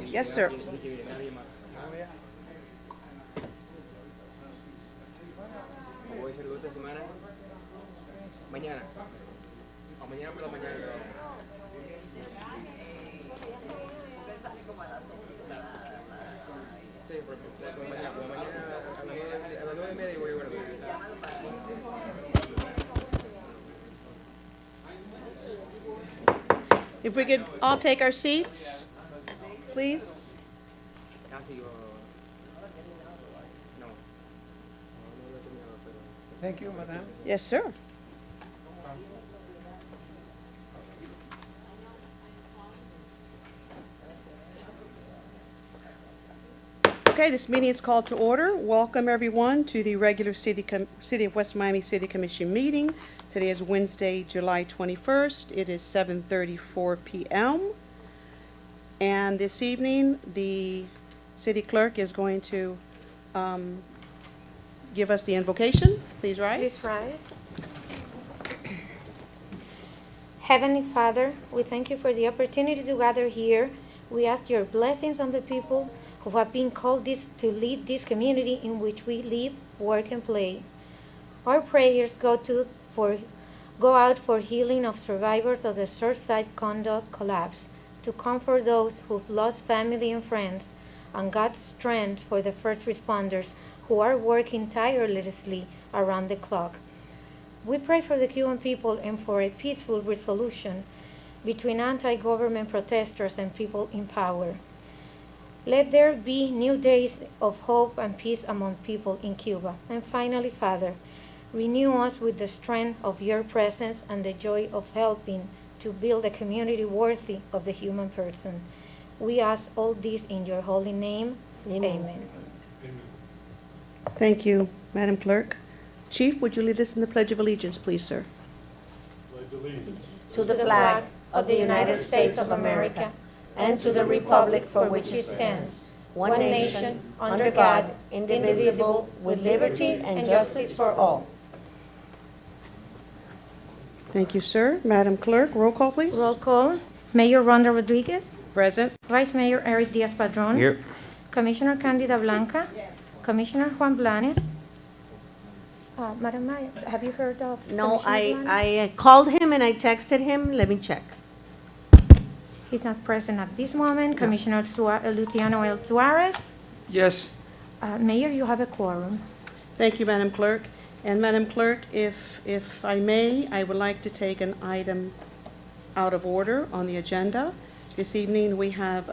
Yes, sir. Voy a hacer esta semana, mañana, o mañana por la mañana. Sí, porque mañana a las 9:30 voy a guardar. If we could all take our seats, please. Casi o... No. No lo he terminado, pero... Thank you, madam. Yes, sir. Okay, this meeting is called to order. Welcome, everyone, to the regular City of West Miami City Commission meeting. Today is Wednesday, July 21st. It is 7:34 p.m. And this evening, the city clerk is going to give us the invocation. Please rise. Please rise. Heavenly Father, we thank you for the opportunity to gather here. We ask your blessings on the people who have been called to lead this community in which we live, work, and play. Our prayers go out for healing of survivors of the Surfside condo collapse, to comfort those who've lost family and friends, and God's strength for the first responders who are working tirelessly around the clock. We pray for the Cuban people and for a peaceful resolution between anti-government protesters and people in power. Let there be new days of hope and peace among people in Cuba. And finally, Father, renew us with the strength of your presence and the joy of helping to build a community worthy of the human person. We ask all this in your holy name. Amen. Thank you, Madam Clerk. Chief, would you lead us in the Pledge of Allegiance, please, sir? To the flag of the United States of America and to the republic for which it stands, one nation, under God, indivisible, with liberty and justice for all. Thank you, sir. Madam Clerk, roll call, please. Roll call. Mayor Rhonda Rodriguez. Present. Vice Mayor Eric Diaz-Padrón. Here. Commissioner Candida Blanca. Commissioner Juan Blanes. Madam Mayor, have you heard of No, Commissioner Blanes? I called him and I texted him. Let me check. He's not present at this moment. Commissioner Luciano L. Suarez. Yes. Mayor, you have a quorum. Thank you, Madam Clerk. And Madam Clerk, if I may, I would like to take an item out of order on the agenda. This evening, we have,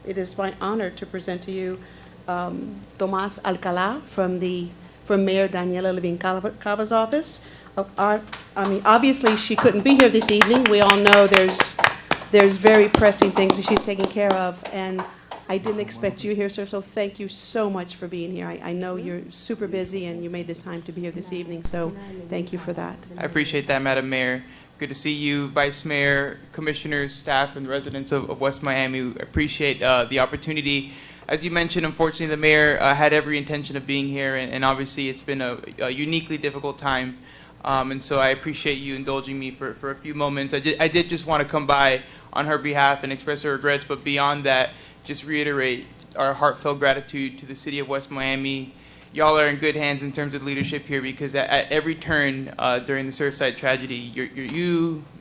it is my honor to present to you Tomas Alcalá from Mayor Daniela Levin Cava's office. Obviously, she couldn't be here this evening. We all know there's very pressing things that she's taking care of, and I didn't expect you here, sir, so thank you so much for being here. I know you're super busy, and you made this time to be here this evening, so thank you for that. I appreciate that, Madam Mayor. Good to see you, Vice Mayor, Commissioners, staff, and residents of West Miami. We appreciate the opportunity. As you mentioned, unfortunately, the mayor had every intention of being here, and obviously it's been a uniquely difficult time. And so I appreciate you indulging me for a few moments. I did just want to come by on her behalf and express her regrets, but beyond that, just reiterate our heartfelt gratitude to the city of West Miami. Y'all are in good hands in terms of leadership here, because at every turn during the Surfside tragedy,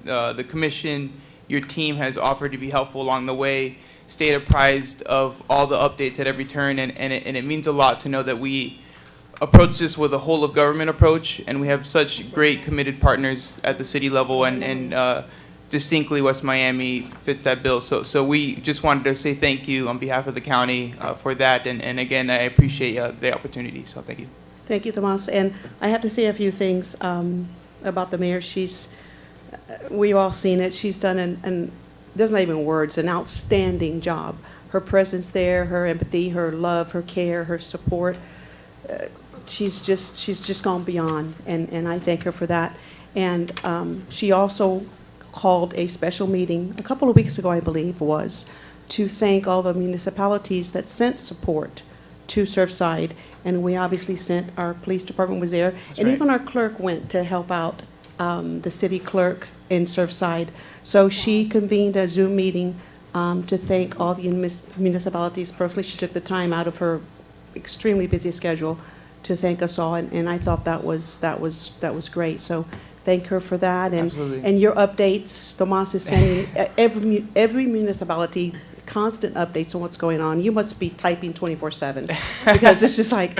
the commission, your team has offered to be helpful along the way, stayed apprised of all the updates at every turn, and it means a lot to know that we approach this with a whole of government approach, and we have such great committed partners at the city level, and distinctly West Miami fits that bill. So we just wanted to say thank you on behalf of the county for that, and again, I appreciate the opportunity, so thank you. Thank you, Tomas. And I have to say a few things about the mayor. We've all seen it. She's done there's not even words, an outstanding job. Her presence there, her empathy, her love, her care, her support. She's just gone beyond, and I thank her for that. And she also called a special meeting a couple of weeks ago, I believe was, to thank all the municipalities that sent support to Surfside. And we obviously sent, our police department was there, and right. even our clerk went to help out the city clerk in Surfside. So she convened a Zoom meeting to thank all the municipalities personally. She took the time out of her extremely busy schedule to thank us all, and I thought that was great. So thank her for that. Absolutely. And your updates, Tomas is sending every municipality constant updates on what's going on. You must be typing 24/7 because it's just like,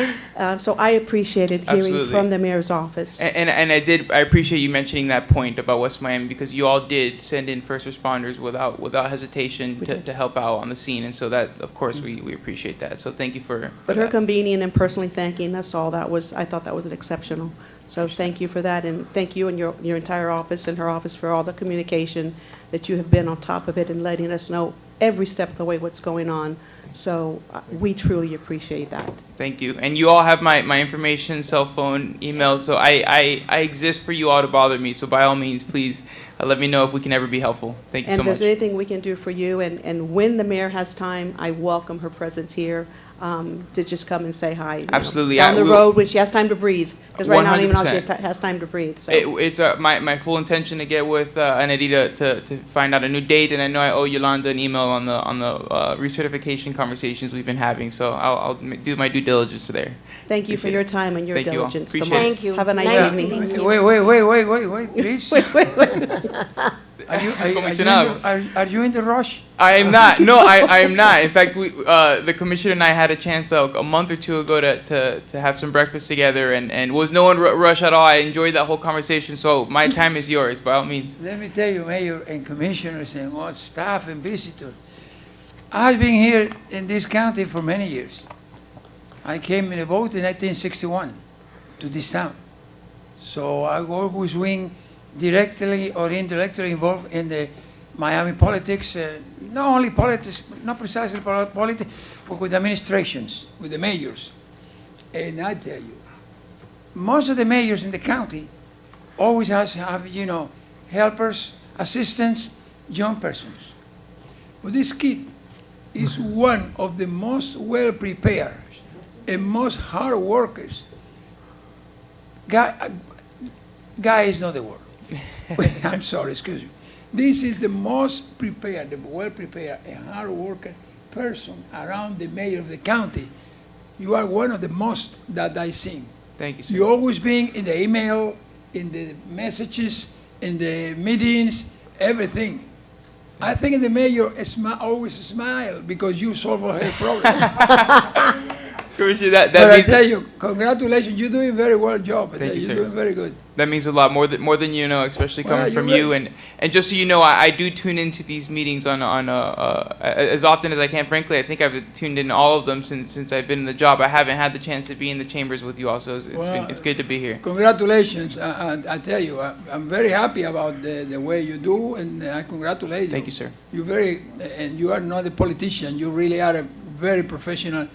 so I appreciated hearing Absolutely. from the mayor's office. And I appreciate you mentioning that point about West Miami, because you all did send in first responders without hesitation We did. to help out on the scene, and so that, of course, we appreciate that. So thank you for But her that. convening and personally thanking us all, I thought that was an exceptional. So thank you for that, and thank you and your entire office and her office for all the communication that you have been on top of it and letting us know every step of the way what's going on. So we truly appreciate that. Thank you. And you all have my information, cell phone, email, so I exist for you all to bother me. So by all means, please let me know if we can ever be helpful. Thank you And so if there's much. anything we can do for you, and when the mayor has time, I welcome her presence here to just come and say hi. you know, Absolutely. Down the we'll- road when she has time to breathe, because right now, I don't even know if 100%. she has time to breathe, so. It's my full intention to get with Anelita to find out a new date, and I know I owe Yolanda an email on the recertification conversations we've been having, so I'll do my due diligence there. Thank you for Appreciate your it. time and your Thank you all. diligence. Appreciate Tomas. it. Thank you. Have a nice Nice evening. meeting you. Wait, please. Comisionado. Are you in the rush? I am not. No, I am not. In fact, the commissioner and I had a chance a month or two ago to have some breakfast together, and was no one rush at all. I enjoyed that whole conversation. So my time is yours, by all means. Let me tell you, Mayor and Commissioners and all staff and visitors, I've been here in this county for many years. I came in a boat in 1961 to this town. So I always been directly or indirectly involved in the Miami politics, not only politics, not precisely politics, but with administrations, with the mayors. And I tell you, most of the mayors in the county always have, helpers, assistants, young persons. But this kid is one of the most well-prepared and most hard workers. Guy is not the word. I'm sorry, excuse me. This is the most prepared, the well-prepared and hard worker person around the mayor of the county. You are one of the most that I seen. Thank you, sir. You always been in the email, in the messages, in the meetings, everything. I think the mayor always smile because you solve all her problems. Commissioner, But that I means tell you, congratulations, you're doing very well job. Thank you, You're sir. doing very good. that means a lot more than you know, especially Well, coming you're from you. right. And just so you know, I do tune into these meetings on as often as I can. Frankly, I think I've tuned in all of them since I've been in the job. I haven't had the chance to be in the chambers with you all, so it's good to be here. Congratulations. I tell you, I'm very happy about the way you do, and I congratulate you. Thank you, sir. And you are not a politician. You really are a very professional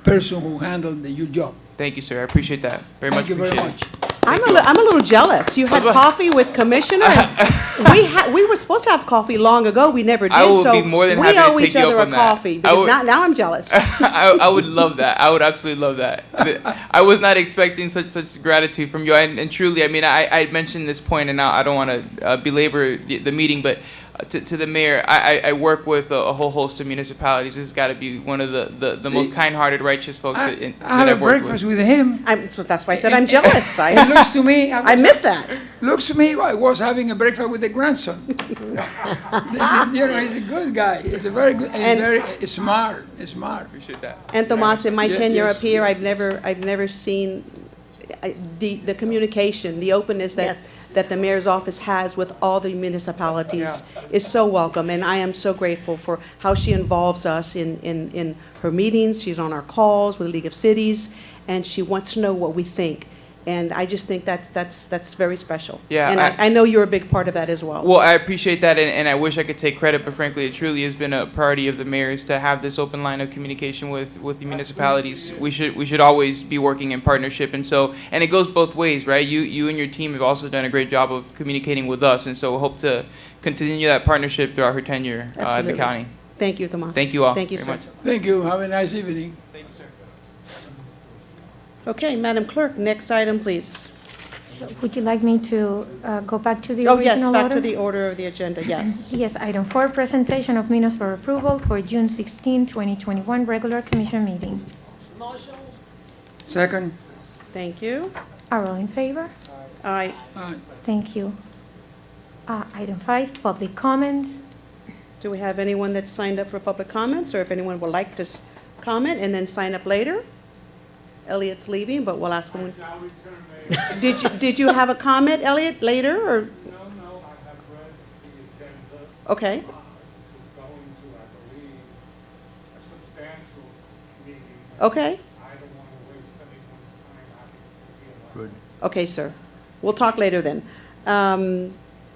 person who handled your job. Thank you, sir. I appreciate that very much. Thank you very Appreciate it. much. I'm a little jealous. You had coffee with Commissioner. and we were supposed to have coffee long ago. We never did. I will so be more than we happy to owe take each you other up a on that. coffee. I Because would- now I'm jealous. I would love that. I would absolutely love that. I was not expecting such gratitude from you, and truly, I mean, I mentioned this point, and I don't want to belabor the meeting, but to the mayor, I work with a whole host of municipalities. This has got to be one of the most See, kind-hearted, righteous folks I that had a I've worked breakfast with. with him. So that's why I said I'm jealous. It I looks to me, I miss that. Looks to me, I was having a breakfast with the grandson. He's a good guy. He's a very good, and very smart. Smart. Appreciate that. And Tomas, in my Yes, tenure yes, up here, yes. I've never seen the communication, the openness Yes. that the mayor's office has with all the municipalities is so welcome, and I am so grateful for how she involves us in her meetings. She's on our calls with the League of Cities, and she wants to know what we think. And I just think that's very special. Yeah, And I know you're a big part of that as well. Well, I appreciate that, and I wish I could take credit, but frankly, it truly has been a priority of the mayor's to have this open line of communication with the municipalities. We should always be working in partnership, and it goes both ways, right? You and your team have also done a great job of communicating with us, and so we hope to continue that partnership throughout her tenure at the Absolutely. county. Thank you, Tomas. Thank you all Thank you, very sir. much. Thank you. Have a nice evening. Thank you, sir. Okay, Madam Clerk, next item, please. So would you like me to go back to the Oh, original yes, order? back to the order of the agenda, yes. Yes, item 4, presentation of minutes for approval for June 16, 2021, regular commission meeting. Second? Thank you. Are all in favor? Aye. Thank you. Item 5, public comments. Do we have anyone that's signed up for public comments, or if anyone would like to comment and then sign up later? Elliot's leaving, but we'll ask him. Did you have a comment, Elliot, later, or? No, I have read the agenda. Okay, This is going to, I believe, a substantial meeting. okay, I don't want to waste anyone's time. I think it's going to be a lot. okay, sir. We'll talk later then.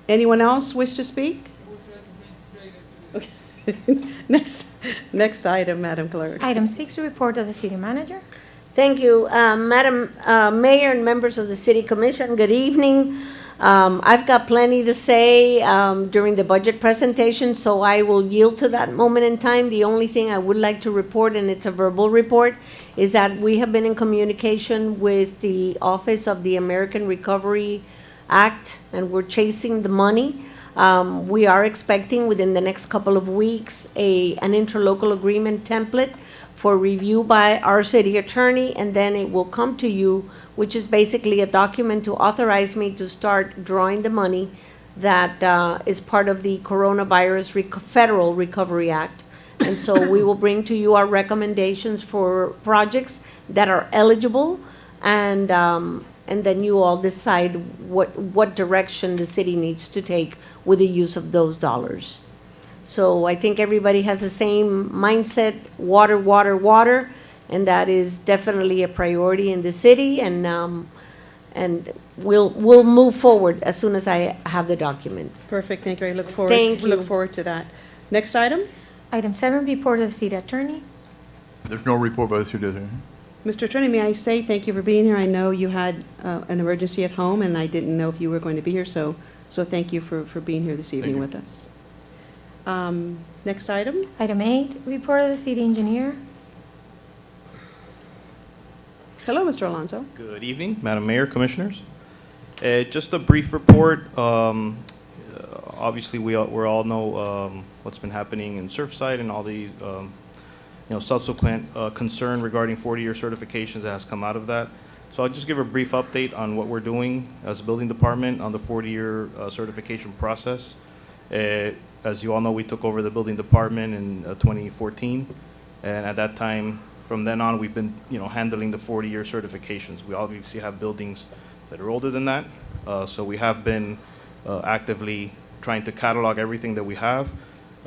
Anyone else wish to speak? Next item, Madam Clerk. Item 6, report of the city manager. Thank you, Madam Mayor and members of the City Commission. Good evening. I've got plenty to say during the budget presentation, so I will yield to that moment in time. The only thing I would like to report, and it's a verbal report, is that we have been in communication with the Office of the American Recovery Act, and we're chasing the money. We are expecting within the next couple of weeks an interlocal agreement template for review by our city attorney, and then it will come to you, which is basically a document to authorize me to start drawing the money that is part of the Coronavirus Federal Recovery Act. And so we will bring to you our recommendations for projects that are eligible, and then you all decide what direction the city needs to take with the use of those dollars. So I think everybody has the same mindset, water, water, water, and that is definitely a priority in the city, and we'll move forward as soon as I have the documents. Perfect, thank you. I look forward. Thank we Look you. forward to that. Next item, Item 7, report of the city attorney. There's no report by the city attorney. Mr. Attorney, may I say thank you for being here? I know you had an emergency at home, and I didn't know if you were going to be here, so thank you for being here this evening you. with us. Next item, Item 8, report of the city engineer. hello, Mr. Alonso. Good evening, Madam Mayor, Commissioners. Just a brief report. Obviously, we all know what's been happening in Surfside and all the subsequent concern regarding 40-year certifications that has come out of that. So I'll just give a brief update on what we're doing as a building department on the 40-year certification process. As you all know, we took over the building department in 2014, and at that time, from then on, we've been handling the 40-year certifications. We obviously have buildings that are older than that, so we have been actively trying to catalog everything that we have,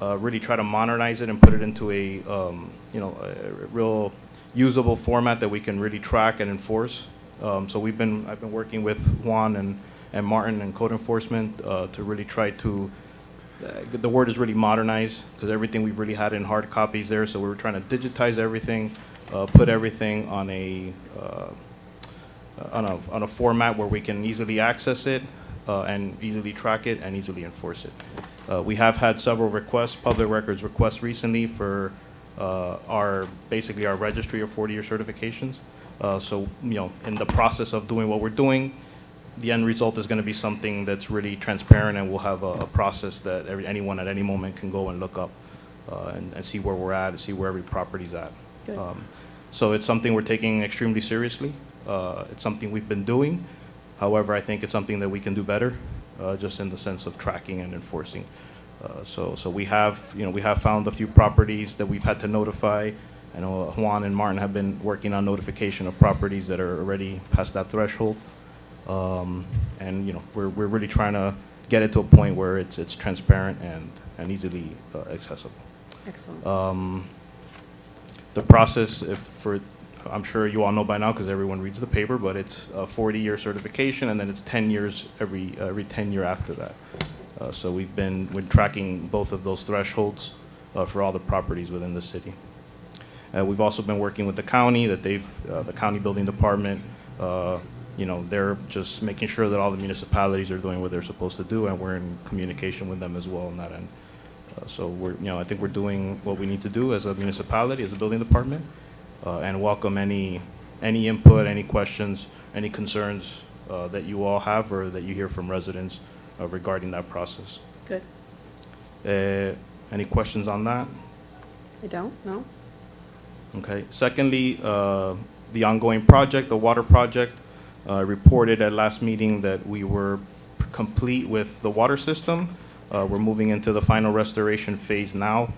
really try to modernize it and put it into a real usable format that we can really track and enforce. So I've been working with Juan and Martin and code enforcement to really try to. The word is really modernize, because everything we've really had in hard copies there. So we were trying to digitize everything, put everything on a format where we can easily access it and easily track it and easily enforce it. We have had several requests, public records requests recently for our registry of 40-year certifications. So in the process of doing what we're doing, the end result is going to be something that's really transparent, and we'll have a process that anyone at any moment can go and look up and see where we're at and see where every property's at. Good. So it's something we're taking extremely seriously. It's something we've been doing. However, I think it's something that we can do better, just in the sense of tracking and enforcing. So we have found a few properties that we've had to notify. I know Juan and Martin have been working on notification of properties that are already past that threshold. And we're really trying to get it to a point where it's transparent and easily accessible. Excellent. The process, I'm sure you all know by now because everyone reads the paper, but it's a 40-year certification, and then it's 10 years every 10 year after that. So we're tracking both of those thresholds for all the properties within the city. We've also been working with the county, the county building department. They're just making sure that all the municipalities are doing what they're supposed to do, and we're in communication with them as well on that end. So I think we're doing what we need to do as a municipality, as a building department, and welcome any input, any questions, any concerns that you all have or that you hear from residents regarding that process. Good. Any questions on that? I don't, no? Okay. Secondly, the ongoing project, the water project, reported at last meeting that we were complete with the water system. We're moving into the final restoration phase now.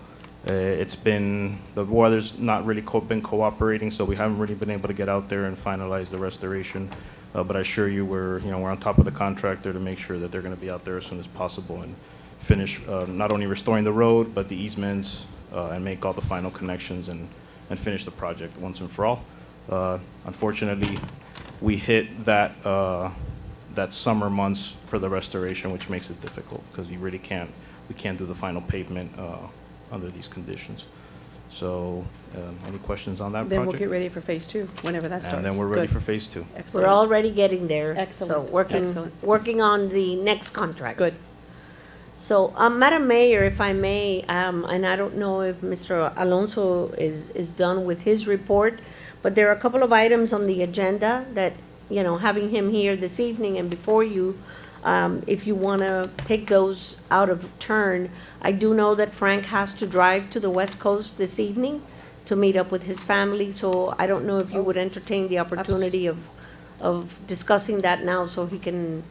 The weather's not really been cooperating, so we haven't really been able to get out there and finalize the restoration. But I assure you, we're on top of the contractor to make sure that they're going to be out there as soon as possible and finish not only restoring the road, but the easements, and make all the final connections and finish the project once and for all. Unfortunately, we hit that summer months for the restoration, which makes it difficult because we can't do the final pavement under these conditions. So, any questions on that Then we'll project? get ready for phase 2, whenever that starts. And then we're ready Good. for phase 2. Excellent. We're already getting there. Excellent, So working, excellent. working on the next contract. Good. So, Madam Mayor, if I may, and I don't know if Mr. Alonso is done with his report, but there are a couple of items on the agenda that, having him here this evening and before you, if you want to take those out of turn. I do know that Frank has to drive to the West Coast this evening to meet up with his family, so I don't know if you would entertain the opportunity of discussing that now so he can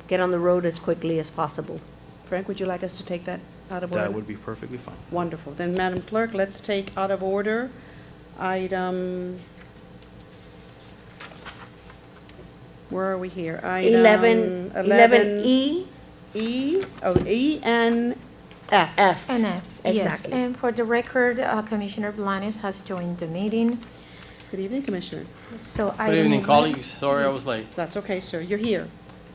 get on the road as quickly as possible. Frank, would you like us to take that out of order? That would be perfectly fine. Wonderful. Then, Madam Clerk, let's take out of order item, where are we here? Item 11E, E, E and F. F. And yes, Exactly. and for the record, Commissioner Blanes has joined the meeting. Good evening, Commissioner. So Good evening, colleagues. Sorry I was late. That's okay, sir. You're here.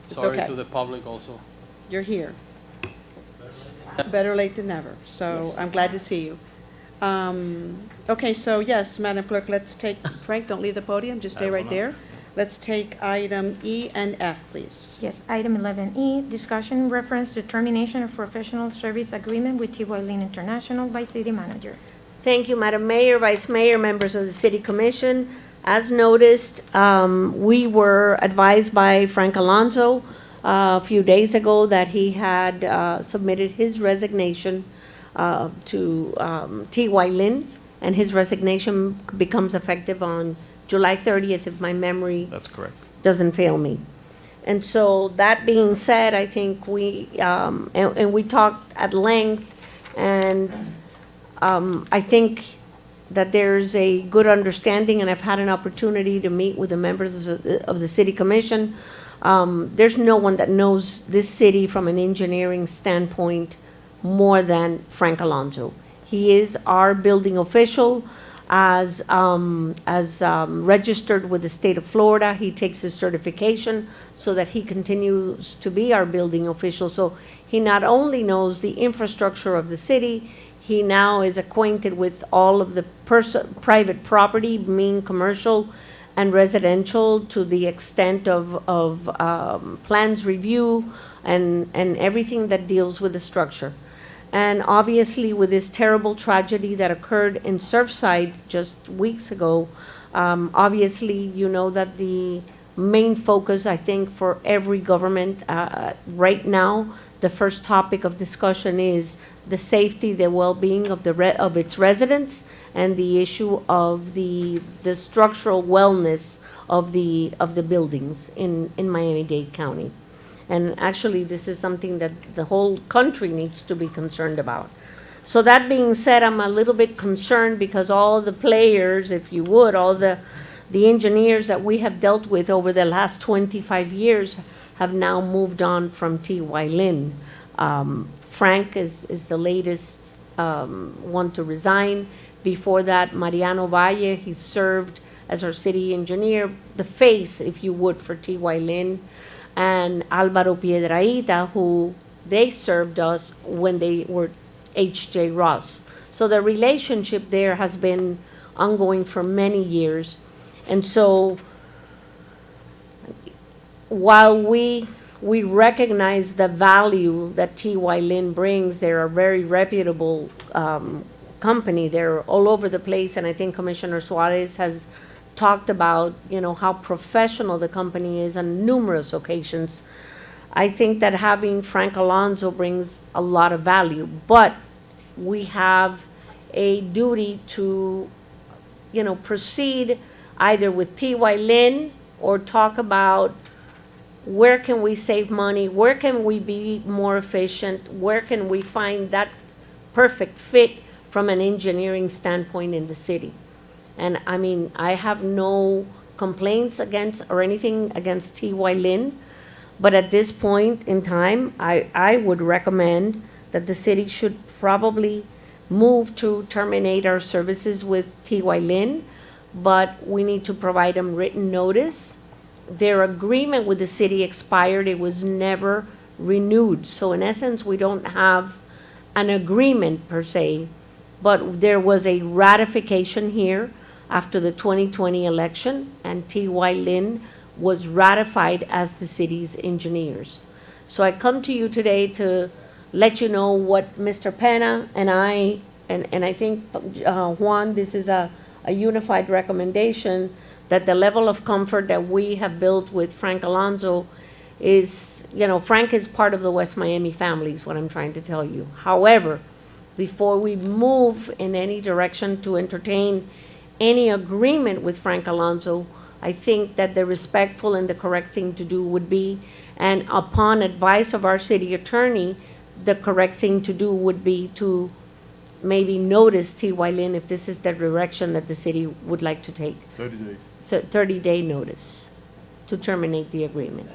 It's Sorry okay. to the public also. You're here. Better late than never. So I'm glad to see you. Okay, so yes, Madam Clerk, let's take, Frank, don't leave the podium, just stay I will right not. there. Let's take item E and F, please. Yes, item 11E, discussion in reference to termination of professional service agreement with T.Y. Lin International by city manager. Thank you, Madam Mayor, Vice Mayor, members of the City Commission. As noticed, we were advised by Frank Alonso a few days ago that he had submitted his resignation to T.Y. Lin, and his resignation becomes effective on July 30th, if my memory That's correct. doesn't fail me. And so, that being said, I think we, and we talked at length, and I think that there's a good understanding, and I've had an opportunity to meet with the members of the City Commission. There's no one that knows this city from an engineering standpoint more than Frank Alonso. He is our building official. As registered with the state of Florida, he takes his certification so that he continues to be our building official. So he not only knows the infrastructure of the city, he now is acquainted with all of the private property, meaning commercial and residential, to the extent of plans review and everything that deals with the structure. And obviously, with this terrible tragedy that occurred in Surfside just weeks ago, obviously, you know that the main focus, I think, for every government right now, the first topic of discussion is the safety, the well-being of of its residents, and the issue of the structural wellness of the buildings in Miami-Dade County. And actually, this is something that the whole country needs to be concerned about. So that being said, I'm a little bit concerned because all the players, if you would, all the engineers that we have dealt with over the last 25 years have now moved on from T.Y. Lin. Frank is the latest one to resign. Before that, Mariano Valle, he served as our city engineer, the face, if you would, for T.Y. Lin. And Alvaro Piedrahita, who they served us when they were H.J. Ross. So the relationship there has been ongoing for many years. And so while we recognize the value that T.Y. Lin brings, they're a very reputable company. They're all over the place, and I think Commissioner Suarez has talked about, you know, how professional the company is on numerous occasions. I think that having Frank Alonso brings a lot of value, but we have a duty to, you know, proceed either with T.Y. Lin or talk about where can we save money, where can we be more efficient, where can we find that perfect fit from an engineering standpoint in the city. And I mean, I have no complaints against or anything against T.Y. Lin, but at this point in time, I would recommend that the city should probably move to terminate our services with T.Y. Lin, but we need to provide them written notice. Their agreement with the city expired, it was never renewed. So in essence, we don't have an agreement per se, but there was a ratification here after the 2020 election, and T.Y. Lin was ratified as the city's engineers. So I come to you today to let you know what Mr. Pena and I, and I think, Juan, this is a unified recommendation, that the level of comfort that we have built with Frank Alonso is, you know, Frank is part of the West Miami family, is what I'm trying to tell you. However, before we move in any direction to entertain any agreement with Frank Alonso, I think that the respectful and the correct thing to do would be, and upon advice of our city attorney, the correct thing to do would be to maybe notice T.Y. Lin if this is the direction that the city would like to take. 30 days. 30-day notice to terminate the agreement.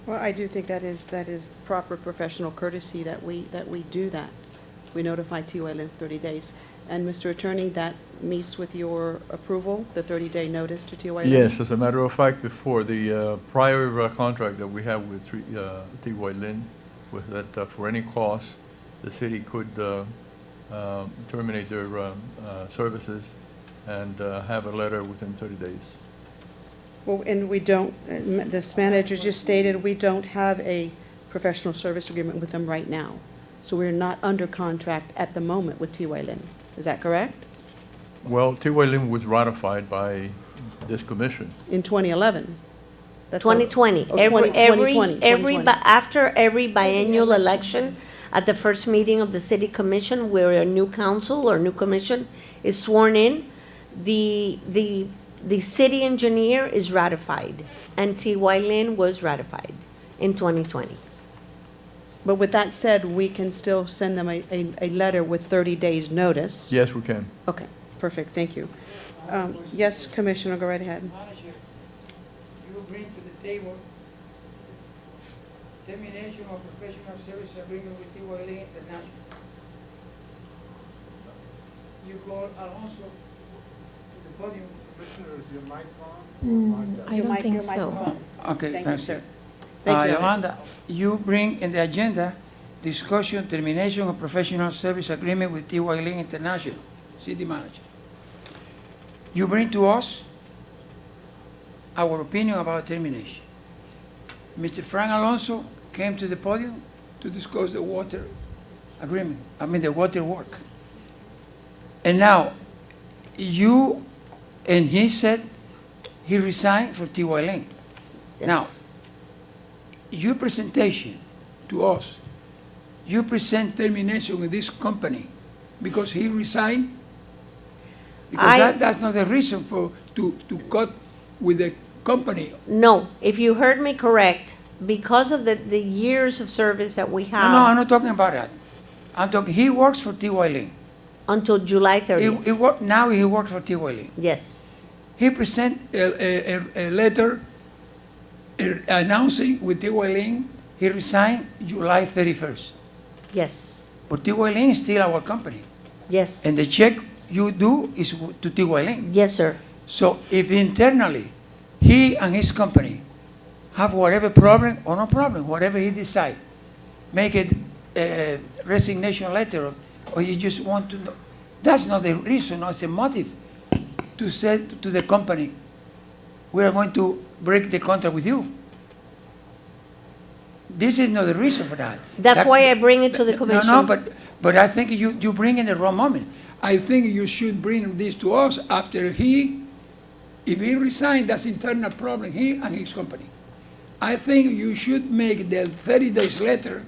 Well, I do think that is proper professional courtesy that we do that. We notify T.Y. Lin 30 days. And Mr. Attorney, that meets with your approval, the 30-day notice to T.Y. Lin? Yes, as a matter of fact, before the prior contract that we have with T.Y. Lin was that for any cost, the city could terminate their services and have a letter within 30 days. Well, and we don't, this manager just stated, we don't have a professional service agreement with them right now. So we're not under contract at the moment with T.Y. Lin. Is that correct? Well, T.Y. Lin was ratified by this commission. In 2011? That's all- 2020. Oh, 2020. After every biennial election, at the first meeting of the city commission, where a new council or new commission is sworn in, the city engineer is ratified, and T.Y. Lin was ratified in 2020. But with that said, we can still send them a letter with 30 days' notice? Yes, we can. Okay, perfect, thank you. Yes, Commissioner, go right ahead. Manager, you bring to the table termination of professional service agreement with T.Y. Lin International. You call Alonso to the podium. Commissioner, is your mic on? I Your don't mic- think your so. microphone. Okay, Thank you, thank sir. you. Thank you. Yolanda, you bring in the agenda discussion termination of professional service agreement with T.Y. Lin International, city manager. You bring to us our opinion about termination. Mr. Frank Alonso came to the podium to discuss the water agreement, the water work. And now, you, and he said he resigned for T.Y. Lin. Now, your presentation to us, you present termination with this company because he resigned? Because that's not the reason to cut with the company. No, if you heard me correct, because of the years of service that we have. No, I'm not talking about that. I'm talking, he works for T.Y. Lin. Until July 30th. Now he works for T.Y. Lin. Yes, He present a letter announcing with T.Y. Lin, he resigned July 31st. yes, But T.Y. Lin is still our company. yes. And the check you do is to T.Y. Lin. Yes, sir. So if internally, he and his company have whatever problem or no problem, whatever he decide, make it a resignation letter, or you just want to know, that's not the reason, or it's a motive to say to the company, we are going to break the contract with you. This is not the reason for that. That's why I bring it to the commission. No, but I think you bring in the wrong moment. I think you should bring this to us after if he resigned, that's internal problem, he and his company. I think you should make the 30 days letter,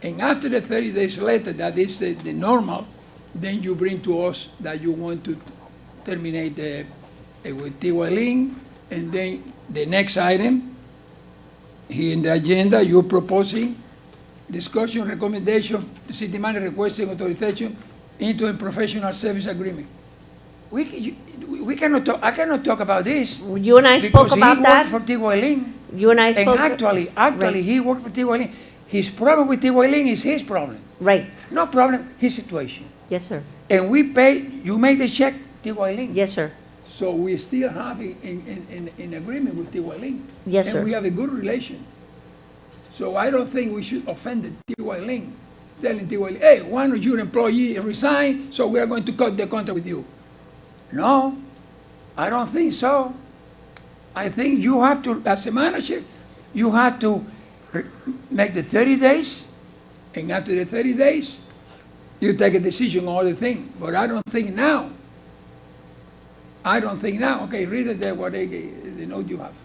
and after the 30 days letter, that is the normal, then you bring to us that you want to terminate with T.Y. Lin, and then the next item, here in the agenda, you're proposing discussion, recommendation, the city manager requesting authorization into a professional service agreement. We cannot talk, I cannot talk about this. You and I spoke about Because that. he worked for T.Y. Lin. You and I And spoke. actually, Right. he worked for T.Y. Lin. His problem with T.Y. Lin is his problem. Right. No problem, his situation. Yes, sir. And we pay, you make the check, T.Y. Lin. Yes, sir. So we still have in agreement with T.Y. Lin. Yes, sir. And we have a good relation. So I don't think we should offend T.Y. Lin, telling T.Y. Lin, hey, one of your employees resigned, so we are going to cut the contract with you. No, I don't think so. I think you have to, as a manager, you have to make the 30 days, and after the 30 days, you take a decision on the thing. But I don't think now. Okay, read it there, the note you have.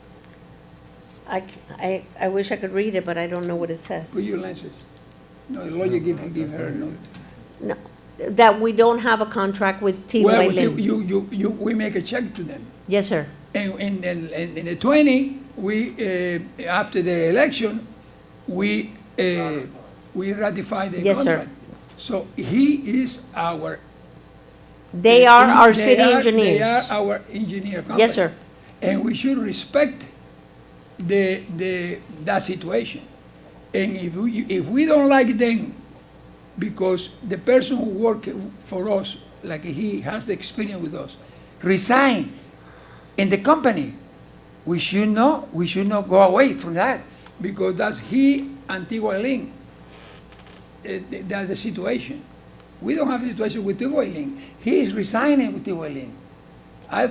I wish I could read it, but I don't know what it says. Put your lenses. No, the lawyer give her a note. No, that we don't have a contract with T.Y. Well, Lin. we make a check to them. Yes, sir. And in the 20, we, after the election, we ratify the Yes, sir. contract. So he is our. They are our they city are- engineers. They are our engineer company. Yes, sir. And we should respect that situation. And if we don't like them, because the person who worked for us, like he has the experience with us, resign in the company, we should not go away from that, because that's he and T.Y. Lin. That's the situation. We don't have a situation with T.Y. Lin. He is resigning with T.Y. Lin. I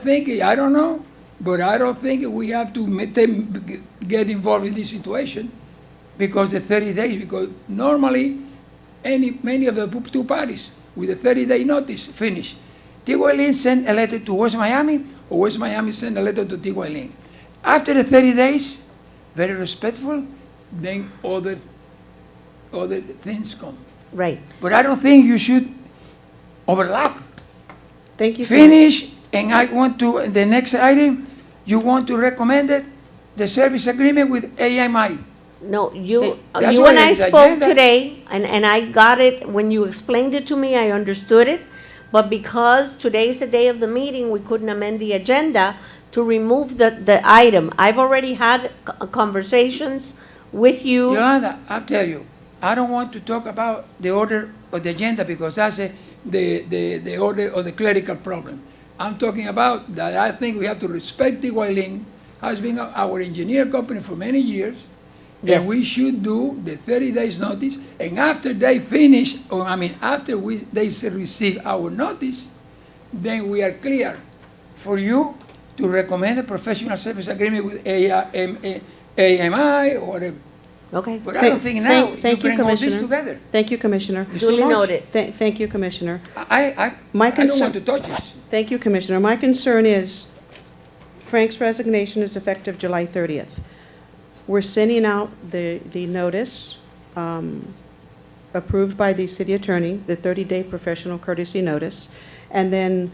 don't know, but I don't think we have to make them get involved in this situation, because the 30 days, because normally many of the two parties with a 30-day notice finish. T.Y. Lin sent a letter to West Miami, or West Miami sent a letter to T.Y. Lin. After the 30 days, very respectful, then other things come. Right. But I don't think you should overlap. Thank you. Finish, and I want to, the next item, you want to recommend it, the service agreement with AMI. No, you That's and what I it is, spoke agenda. today, and I got it, when you explained it to me, I understood it. But because today is the day of the meeting, we couldn't amend the agenda to remove the item. I've already had conversations with you. Yolanda, I'll tell you, I don't want to talk about the order of the agenda, because that's the order of the clerical problem. I'm talking about that I think we have to respect T.Y. Lin, has been our engineer company for many years. Yes. And we should do the 30 days notice, and after they finish, after they receive our notice, then we are clear for you to recommend a professional service agreement with AMI or whatever. Okay. But I don't think now you Thank you, bring all this Commissioner. together. Thank you, Commissioner. It's too Duly much. noted. Thank you, Commissioner. I My don't concern- want to touch this. Thank you, Commissioner. My concern is Frank's resignation is effective July 30th. We're sending out the notice approved by the city attorney, the 30-day professional courtesy notice, and then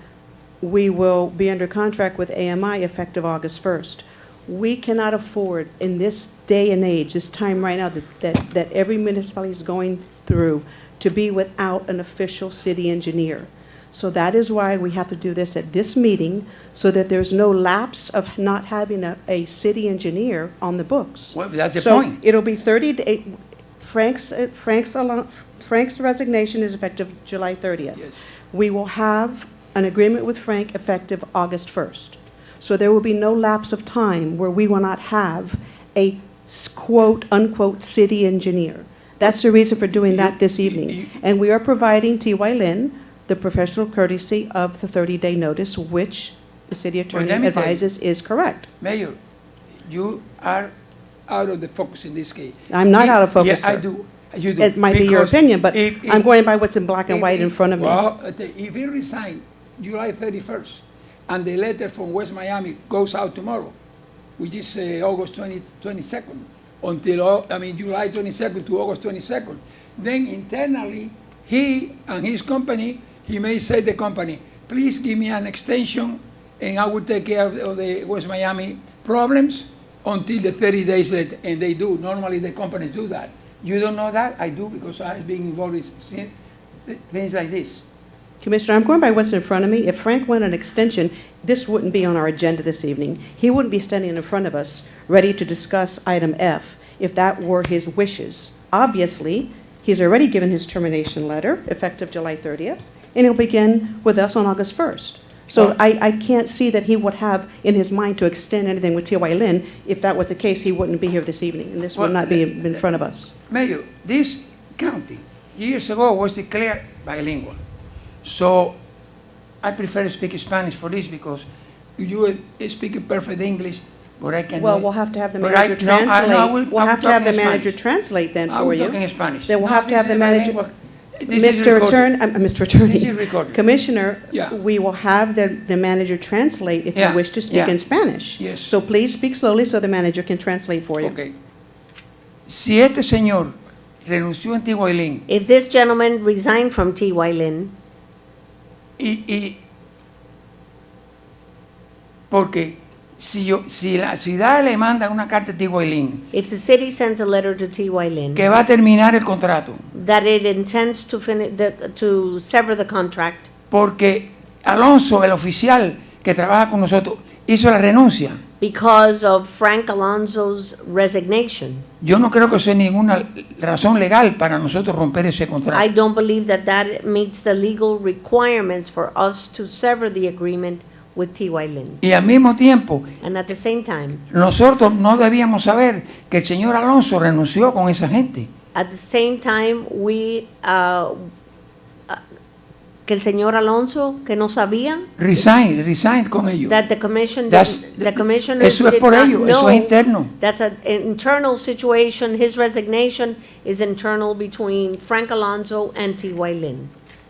we will be under contract with AMI effective August 1st. We cannot afford, in this day and age, this time right now that every municipality is going through, to be without an official city engineer. So that is why we have to do this at this meeting, so that there's no lapse of not having a city engineer on the books. Well, that's the So point. it'll be 30 days. Frank's resignation is effective July 30th. Yes. We will have an agreement with Frank effective August 1st. So there will be no lapse of time where we will not have a quote, unquote, city engineer. That's the reason for doing that this evening. And we are providing T.Y. Lin the professional courtesy of the 30-day notice, which the city attorney let me tell you. advises is correct. Mayor, you are out of the focus in this case. I'm not out of focus, Yeah, I sir. do. You do. It might be your Because opinion, but if- I'm if- going by what's in black and white in front of me. Well, if he resign July 31st, and the letter from West Miami goes out tomorrow, which is August 22nd, until, July 22nd to August 22nd, then internally, he and his company, he may say to the company, please give me an extension, and I will take care of the West Miami problems until the 30 days later, and they do. Normally, the companies do that. You don't know that? I do, because I've been involved in things like this. Commissioner, I'm going by what's in front of me. If Frank wanted an extension, this wouldn't be on our agenda this evening. He wouldn't be standing in front of us, ready to discuss item F, if that were his wishes. Obviously, he's already given his termination letter, effective July 30th, and he'll begin with us on August 1st. So I can't see that he would have in his mind to extend anything with T.Y. Lin. If that was the case, he wouldn't be here this evening, and this would not be in front of us. Mayor, this county years ago was declared bilingual. So I prefer to speak Spanish for this because you speak perfect English, but I can. Well, we'll have to have the but manager translate. We'll have to have the talking manager Spanish. translate then I for will you. talk in Spanish. Then we'll No, have to this have the is manager. bilingual. This is Mr. recorded. Mr. Attorney. This is recorded. Commissioner, Yeah. we will have the manager translate if you Yeah, wish to speak yeah. in Spanish. Yes. So please speak slowly so the manager can translate for you. Okay. Si este señor renunció en T.Y. Lin If this gentleman resigned from T.Y. Lin, y porque si la ciudad le manda una carta a T.Y. Lin if the city sends a letter to T.Y. Lin que va a terminar el contrato that it intends to to sever the contract porque Alonso, el oficial que trabaja con nosotros, hizo la renuncia. because of Frank Alonso's resignation, Yo no creo que sea ninguna razón legal para nosotros romper ese I contrato. don't believe that that meets the legal requirements for us to sever the agreement with T.Y. Lin. Y al mismo tiempo, And at the same time, nosotros no debíamos saber que el señor Alonso renunció con esa gente. at the same time, que el señor Alonso, que no sabía, Resign con ellos. that the commission, the commissioners Eso es did por not ellos, know. eso es interno. That's an internal situation. His resignation is internal between Frank Alonso and T.Y. Lin.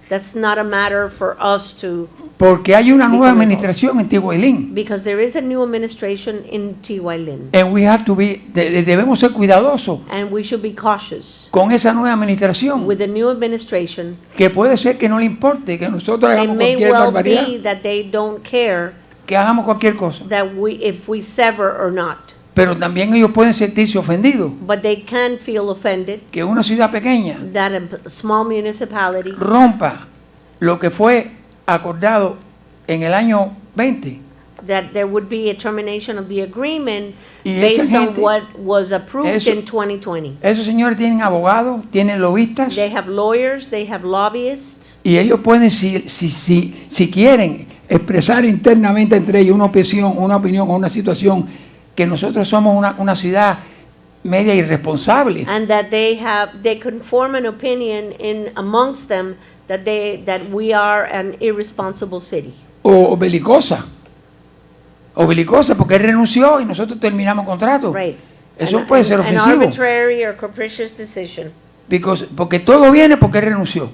That's not a matter for us to, Porque hay una nueva administración en T.Y. Lin. because there is a new administration in T.Y. Lin. And we have to be, debemos ser cuidadosos And we should be cautious con esa nueva administración. with the new administration. Que puede ser que no le importe que nosotros It hagamos may cualquier well barbaridad, be that they don't care que hagamos cualquier cosa. that if we sever or not. Pero también ellos pueden sentirse ofendidos. But they can feel offended Que una ciudad pequeña that a small municipality rompa lo que fue acordado en el año 20. that there would be a termination of the agreement Y esa based on gente- what was approved eso- in 2020. Esos señores tienen abogados, tienen lobistas, They have lawyers, they have lobbyists, y ellos pueden, si quieren, expresar internamente entre ellos una opinión o una situación, que nosotros somos una ciudad media irresponsable. and that they can form an opinion in amongst them that we are an irresponsible city. O belicosa. O belicosa, porque él renunció y nosotros terminamos contrato. Right. Eso An- puede ser an ofensivo. arbitrary or capricious decision. Porque todo viene porque él renunció.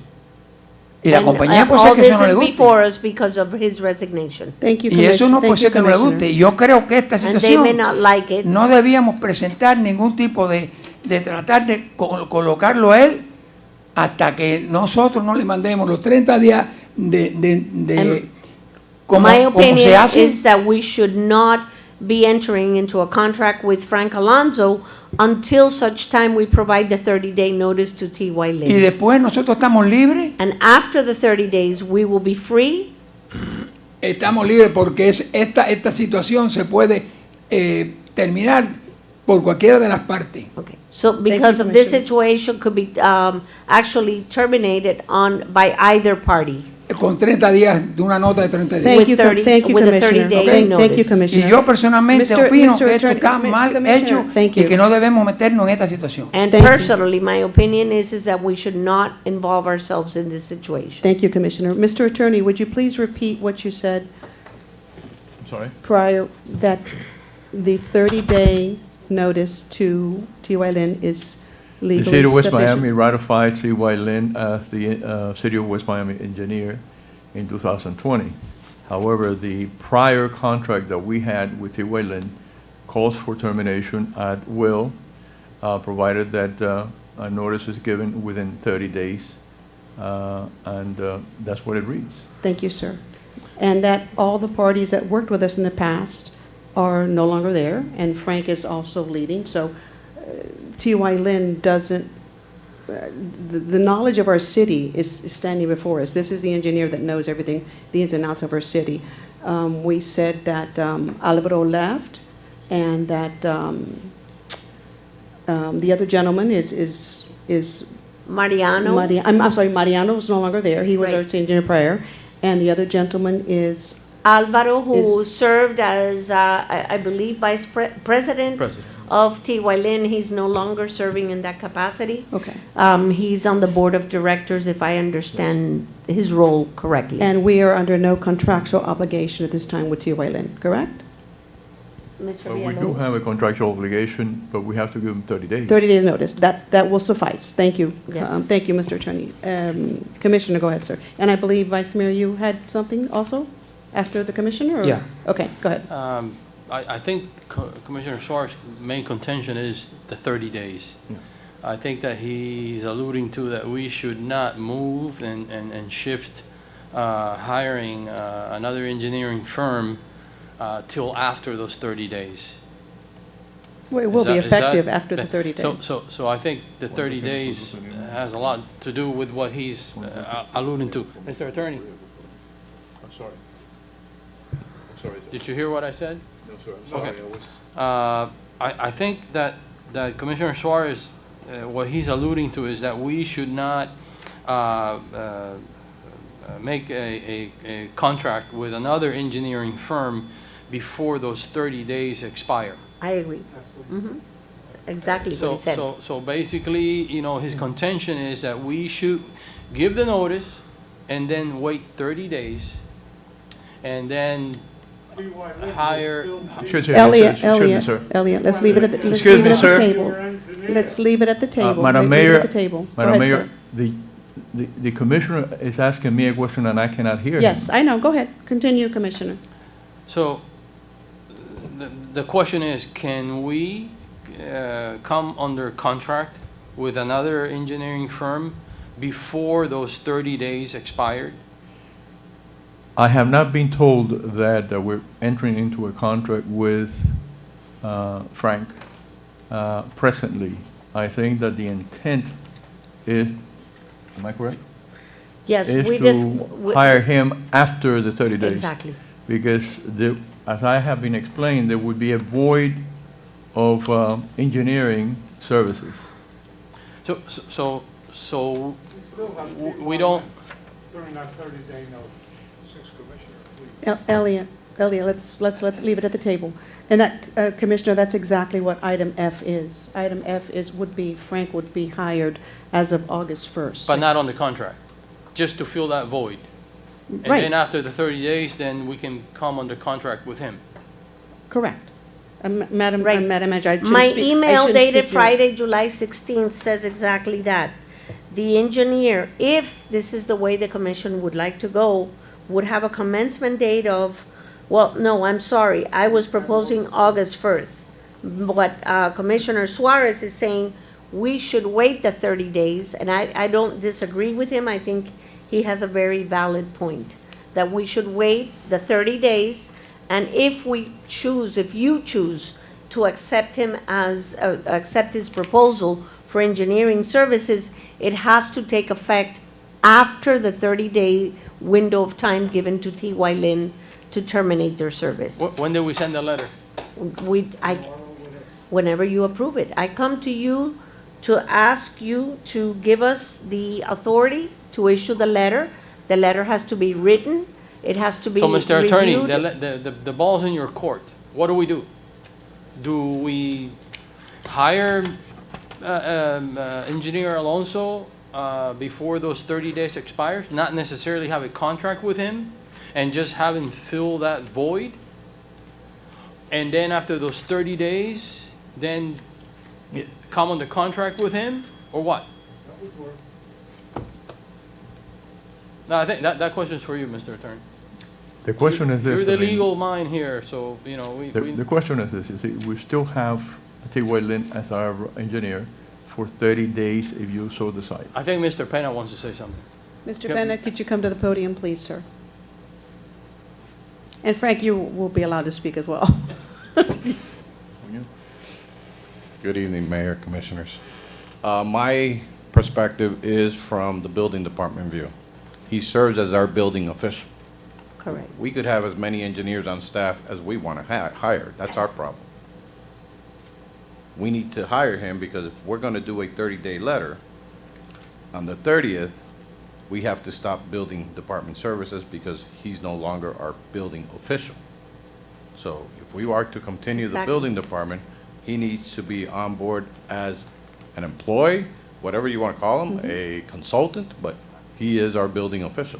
Y la And, compañía puede all ser que eso this no le is guste. before us because of his resignation. Thank you, Y eso no Thank puede ser you, que no le Commissioner. guste. Y yo creo que esta And they may situación not like it. no debíamos presentar ningún tipo de tratar de colocarlo a él hasta que nosotros no le mandemos los 30 días como My se opinion hace. is that we should not be entering into a contract with Frank Alonso until such time we provide the 30-day notice to T.Y. Y Lin. después nosotros estamos libres. And after the 30 days, we will be free. Estamos libres porque esta situación se puede terminar por cualquiera de las partes. Okay. So because you, of this Commissioner. situation could be actually terminated by either party. Con 30 días, de una nota de 30 días. Thank you, With thank you, with a Commissioner. 30-day Thank you, notice. Commissioner. Y yo personalmente opino que esto Attorney, está mal Commissioner, hecho thank y you. que no debemos meternos en esta situación. And Thank you. personally, my opinion is that we should not involve ourselves in this situation. Thank you, Commissioner. Mr. Attorney, would you please repeat what you said I'm sorry? prior, that the 30-day notice to T.Y. Lin is The legally City of West sufficient? Miami ratified T.Y. Lin as the City of West Miami engineer in 2020. However, the prior contract that we had with T.Y. Lin calls for termination at will, provided that a notice is given within 30 days, and that's what it reads. Thank you, sir. And that all the parties that worked with us in the past are no longer there, and Frank is also leaving. So T.Y. Lin doesn't, the knowledge of our city is standing before us. This is the engineer that knows everything, the ins and outs of our city. We said that Alvaro left, and that the other gentleman is Mariano. I'm sorry, Mariano is no longer there. He was our Right. engineer prior. And the other gentleman is, Alvaro, who served as, I believe, vice president of T.Y. Lin. He's no longer serving in that capacity. okay. He's on the board of directors, if I understand his role correctly. And we are under no contractual obligation at this time with T.Y. Lin, correct? Mr. But we do have a contractual obligation, but we have to give them 30 days. 30 days notice. That will suffice. Thank you. Yes. Thank you, Mr. Attorney. Commissioner, go ahead, sir. And I believe, Vice Mayor, you had something also after the commissioner? or- Yeah. Okay, go ahead. I think Commissioner Suarez's main contention is the 30 days. I think that he's alluding to that we should not move and shift hiring another engineering firm till after those 30 days. Well, it will be Is that- effective after the 30 days. So I think the 30 days has a lot to do with what he's alluding to. Mr. Attorney, I'm sorry. I'm sorry. did you hear what I said? No, sir. Okay. I think that Commissioner Suarez, what he's alluding to is that we should not make a contract with another engineering firm before those 30 days expire. I agree. Exactly what he said. So basically, you know, his contention is that we should give the notice and then wait 30 days and then T.Y. Lin is hire. still Elliot, let's leave it at the, let's Excuse leave me, it at the sir. table. your engineer. Let's leave it at the table. Madam Let's leave it Mayor, at the table. Go Madam ahead, Mayor, sir. the commissioner is asking me a question and I cannot hear him. Yes, I know. Go ahead. Continue, Commissioner. So the question is, can we come under contract with another engineering firm before those 30 days expired? I have not been told that we're entering into a contract with Frank presently. I think that the intent is, am I correct? Yes, Is we just. to hire him after the 30 days. Exactly. Because as I have been explained, there would be a void of engineering services. So We still have T.Y. we don't. During that 30-day notice. Six commissioners, please. Elliot, let's leave it at the table. And that, Commissioner, that's exactly what item F is. Item F Frank would be hired as of August 1st. But not on the contract, just to fill that void. And then Right, after the 30 days, then we can come under contract with him. correct. Madam Right. Manager, I shouldn't My speak- I email shouldn't dated speak your- Friday, July 16th says exactly that. The engineer, if this is the way the commission would like to go, would have a commencement date of, well, no, I'm sorry, I was proposing August 1st. But Commissioner Suarez is saying we should wait the 30 days, and I don't disagree with him. I think he has a very valid point, that we should wait the 30 days, and if you choose to accept him as, accept his proposal for engineering services, it has to take effect after the 30-day window of time given to T.Y. Lin to terminate their service. When did we send the letter? Whenever you approve it. I come to you to ask you to give us the authority to issue the letter. The letter has to be written. It has to be So, Mr. Attorney, reviewed. the ball's in your court. What do? Do we hire Engineer Alonso before those 30 days expires? Not necessarily have a contract with him and just have him fill that void? And then after those 30 days, then come under contract with him, or what? No, I think that question is for you, Mr. Attorney. The question is this. You're the I mean, legal mind here, so, you know, The question is this, you see, we still have T.Y. Lin as our engineer for 30 days if you so decide. I think Mr. Pena wants to say something. Mr. Yep. Bennett, could you come to the podium, please, sir? And Frank, you will be allowed to speak as well. Good evening, Mayor, Commissioners. My perspective is from the building department view. He serves as our building official. Correct. We could have as many engineers on staff as we want to hire. That's our problem. We need to hire him because if we're going to do a 30-day letter, on the 30th, we have to stop building department services because he's no longer our building official. So if we are to continue the Exactly. building department, he needs to be on board as an employee, whatever you want to call him, a consultant, but he is our building official.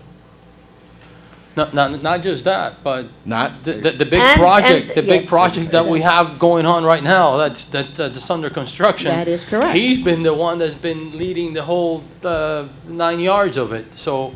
Not just that, but Not, the big And- project, the big yes. project that we have going on right now, that's under construction. That is correct. He's been the one that's been leading the whole 9 yards of it, so.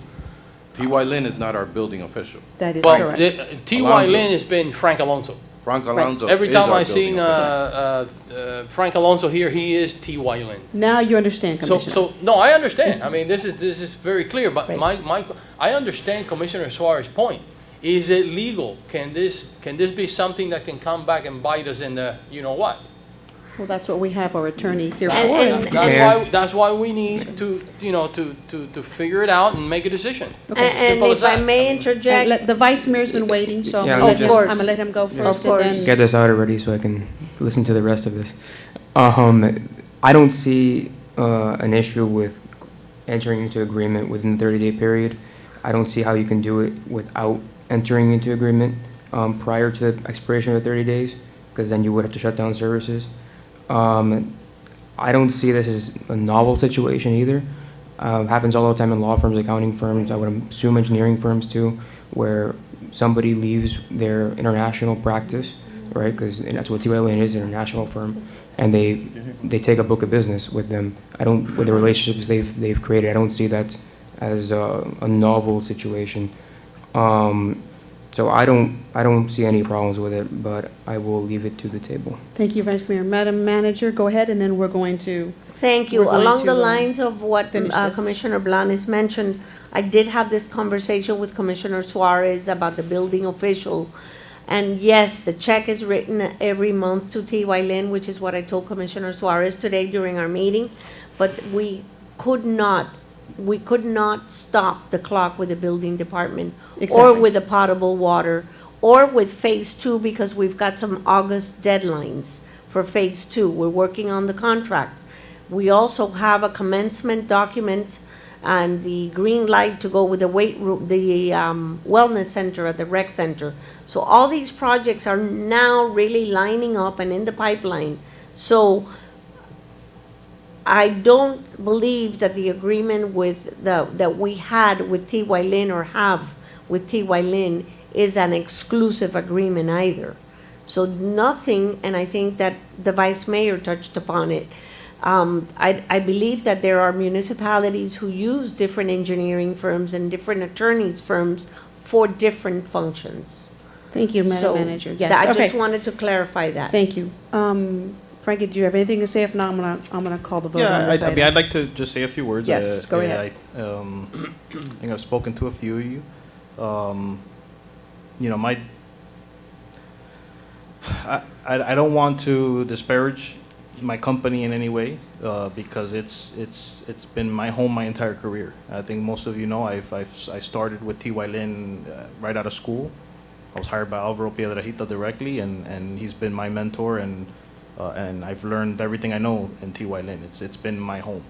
T.Y. Lin is not our building official. That is Well, correct. T.Y. Alonso. Lin has been Frank Alonso. Frank Alonso Every is time our I've seen building official. Frank Alonso here, he is T.Y. Lin. Now you understand, Commissioner. So, no, I understand. I mean, this is very clear, but Right. I understand Commissioner Suarez's point. Is it legal? Can this be something that can come back and bite us in the, you know what? Well, that's what we have our attorney here And- for. That's why we need to, you know, to figure it out and make a decision. And Simple as if I that. may And interject, the vice mayor's been waiting, so Yeah, I'm let's just- going to let him go first course. and Get then. this out already so I can listen to the rest of this. I don't see an issue with entering into agreement within the 30-day period. I don't see how you can do it without entering into agreement prior to the expiration of the 30 days, because then you would have to shut down services. I don't see this as a novel situation either. Happens all the time in law firms, accounting firms, I would assume engineering firms too, where somebody leaves their international practice, right? Because that's what T.Y. Lin is, an international firm, and they take a book of business with them. With the relationships they've created, I don't see that as a novel situation. So I don't see any problems with it, but I will leave it to the table. Thank you, Vice Mayor. Madam Manager, go ahead, and then we're going to. thank you. We're going Along to, the lines of what finish this. Commissioner Blanes mentioned, I did have this conversation with Commissioner Suarez about the building official. And yes, the check is written every month to T.Y. Lin, which is what I told Commissioner Suarez today during our meeting. But we could not stop the clock with the building department or Exactly. with the potable water or with phase 2 because we've got some August deadlines for phase 2. We're working on the contract. We also have a commencement document and the green light to go with the weight room, the wellness center at the rec center. So all these projects are now really lining up and in the pipeline. So I don't believe that the agreement that we had with T.Y. Lin or have with T.Y. Lin is an exclusive agreement either. So nothing, and I think that the Vice Mayor touched upon it. I believe that there are municipalities who use different engineering firms and different attorneys firms for different functions. Thank you, Madam So Manager. I Yes, just okay. wanted to clarify that. Thank you. Frankie, do you have anything to say? If not, I'm gonna call the vote on Yeah, this I mean, item. I'd like to just say a few words. Yes, go ahead. I think I've spoken to a few of you. You know, I don't want to disparage my company in any way because it's been my home my entire career. I think most of you know I started with T.Y. Lin right out of school. I was hired by Alvaro Piedrahita directly, and he's been my mentor, and I've learned everything I know in T.Y. Lin. It's been my home.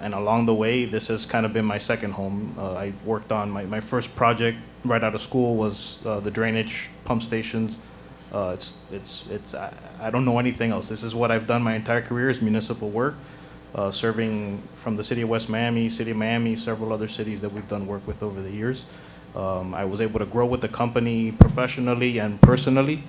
And along the way, this has kind of been my second home. I worked on my first project right out of school was the drainage pump stations. I don't know anything else. This is what I've done my entire career is municipal work, serving from the city of West Miami, city of Miami, several other cities that we've done work with over the years. I was able to grow with the company professionally and personally.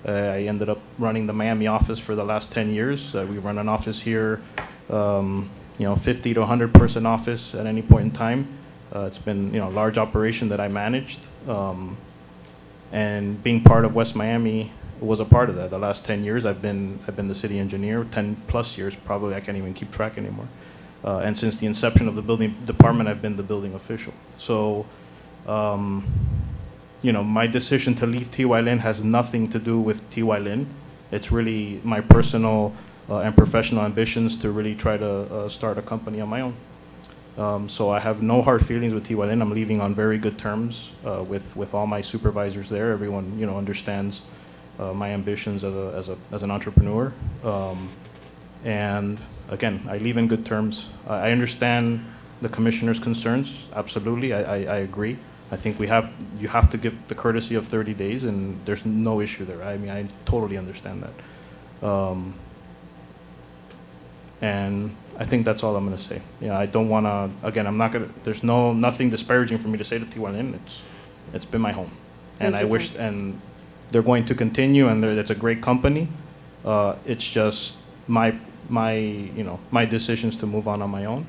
I ended up running the Miami office for the last 10 years. We run an office here, 50 to 100 person office at any point in time. It's been, a large operation that I managed. And being part of West Miami was a part of that. The last 10 years, I've been the city engineer, 10 plus years, probably. I can't even keep track anymore. And since the inception of the building department, I've been the building official. So, my decision to leave TY Lin has nothing to do with TY Lin. It's really my personal and professional ambitions to really try to start a company on my own. So I have no hard feelings with TY Lin. I'm leaving on very good terms with all my supervisors there. Everyone, understands my ambitions as an entrepreneur. And again, I leave in good terms. I understand the commissioner's concerns. Absolutely, I agree. I think you have to give the courtesy of 30 days, and there's no issue there. I mean, I totally understand that. And I think that's all I'm going to say. I don't want to, again, I'm not going to, there's nothing disparaging for me to say to TY Lin. It's been my home. And I wish, and they're going to continue, and it's a great company. It's just my decisions to move on my own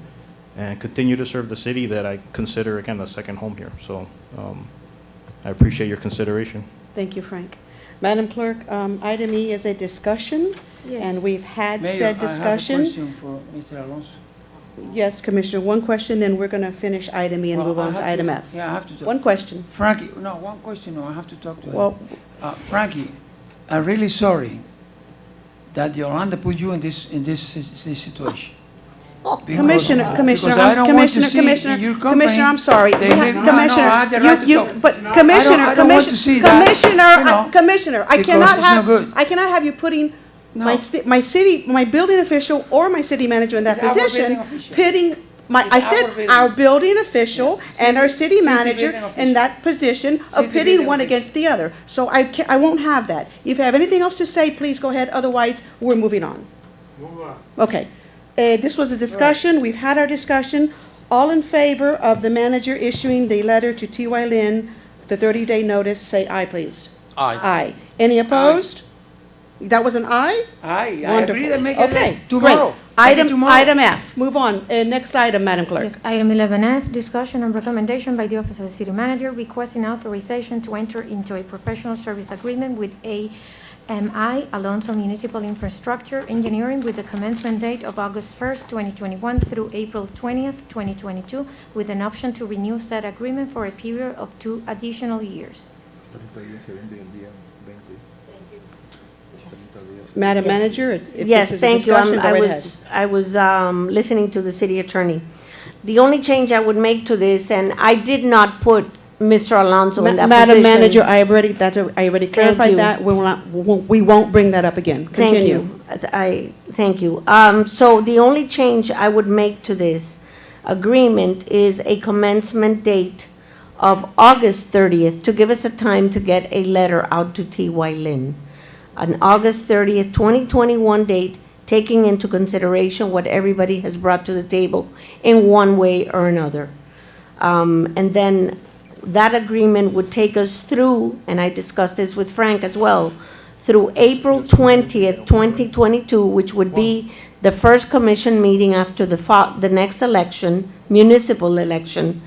and continue to serve the city that I consider, again, a second home here. So I appreciate your consideration. Thank you, Frank. Madam Clerk, item E is a discussion, and we've had said discussion. Mayor, I have a question for Mr. Alonso. Yes, Commissioner, one question, then we're going to finish item E and move on to item F. Yeah, I have to talk. One question. Frankie, one question, I have to talk to him. Well, Frankie, I'm really sorry that Yolanda put you in this situation. Commissioner, I Commissioner, don't want to see Commissioner, in your company, Commissioner, I'm sorry. they live- no, Commissioner, I have the right to you, talk. but I Commissioner, don't want to see that, Commissioner, I because cannot it's no good. I cannot have you putting No. my building official or my city manager in that It's our position, building official. pitting I It's said our building. our building official and our city City manager building in official. that position of City pitting building one official. against the other. So I won't have that. If you have anything else to say, please go ahead. Otherwise, we're moving on. Move on. Okay. This was a discussion. We've had our discussion. All in favor of the manager issuing the letter to TY Lin, the 30-day notice, say aye, please. Aye. Aye. Any opposed? That was an aye? I Wonderful. agree to make it Okay, tomorrow. great. Make it tomorrow. Item F. Move on. Next item, Madam Clerk. Yes, item 11F, discussion and recommendation by the Office of the City Manager requesting authorization to enter into a professional service agreement with AMI Alonso Municipal Infrastructure Engineering with the commencement date of August 1st, 2021 through April 20th, 2022, with an option to renew said agreement for a period of 2 additional years. Madam Yes. Manager, if this Yes, is a thank you. discussion, go right ahead. I was listening to the city attorney. The only change I would make to this, and I did not put Mr. Alonso in that Madam position. Manager, I already clarified you. that. We won't bring that up again. Continue. Thank you. So the only change I would make to this agreement is a commencement date of August 30th to give us a time to get a letter out to TY Lin. An August 30th, 2021 date, taking into consideration what everybody has brought to the table in one way or another. And then that agreement would take us through, and I discussed this with Frank as well, through April 20th, 2022, which would be the first commission meeting after the next election, municipal election.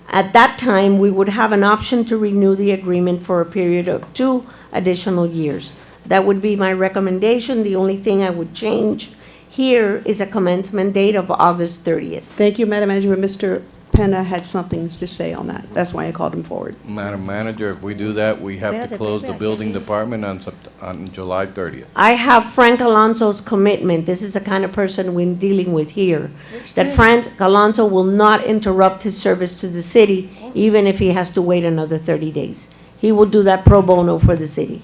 At that time, we would have an option to renew the agreement for a period of 2 additional years. That would be my recommendation. The only thing I would change here is a commencement date of August 30th. Thank you, Madam Manager. But Mr. Penna had something to say on that. That's why I called him forward. Madam Manager, if we do that, we have to close the building department on July 30th. I have Frank Alonso's commitment. This is the kind of person we're dealing with here. That Frank Alonso will not interrupt his service to the city, even if he has to wait another 30 days. He will do that pro bono for the city.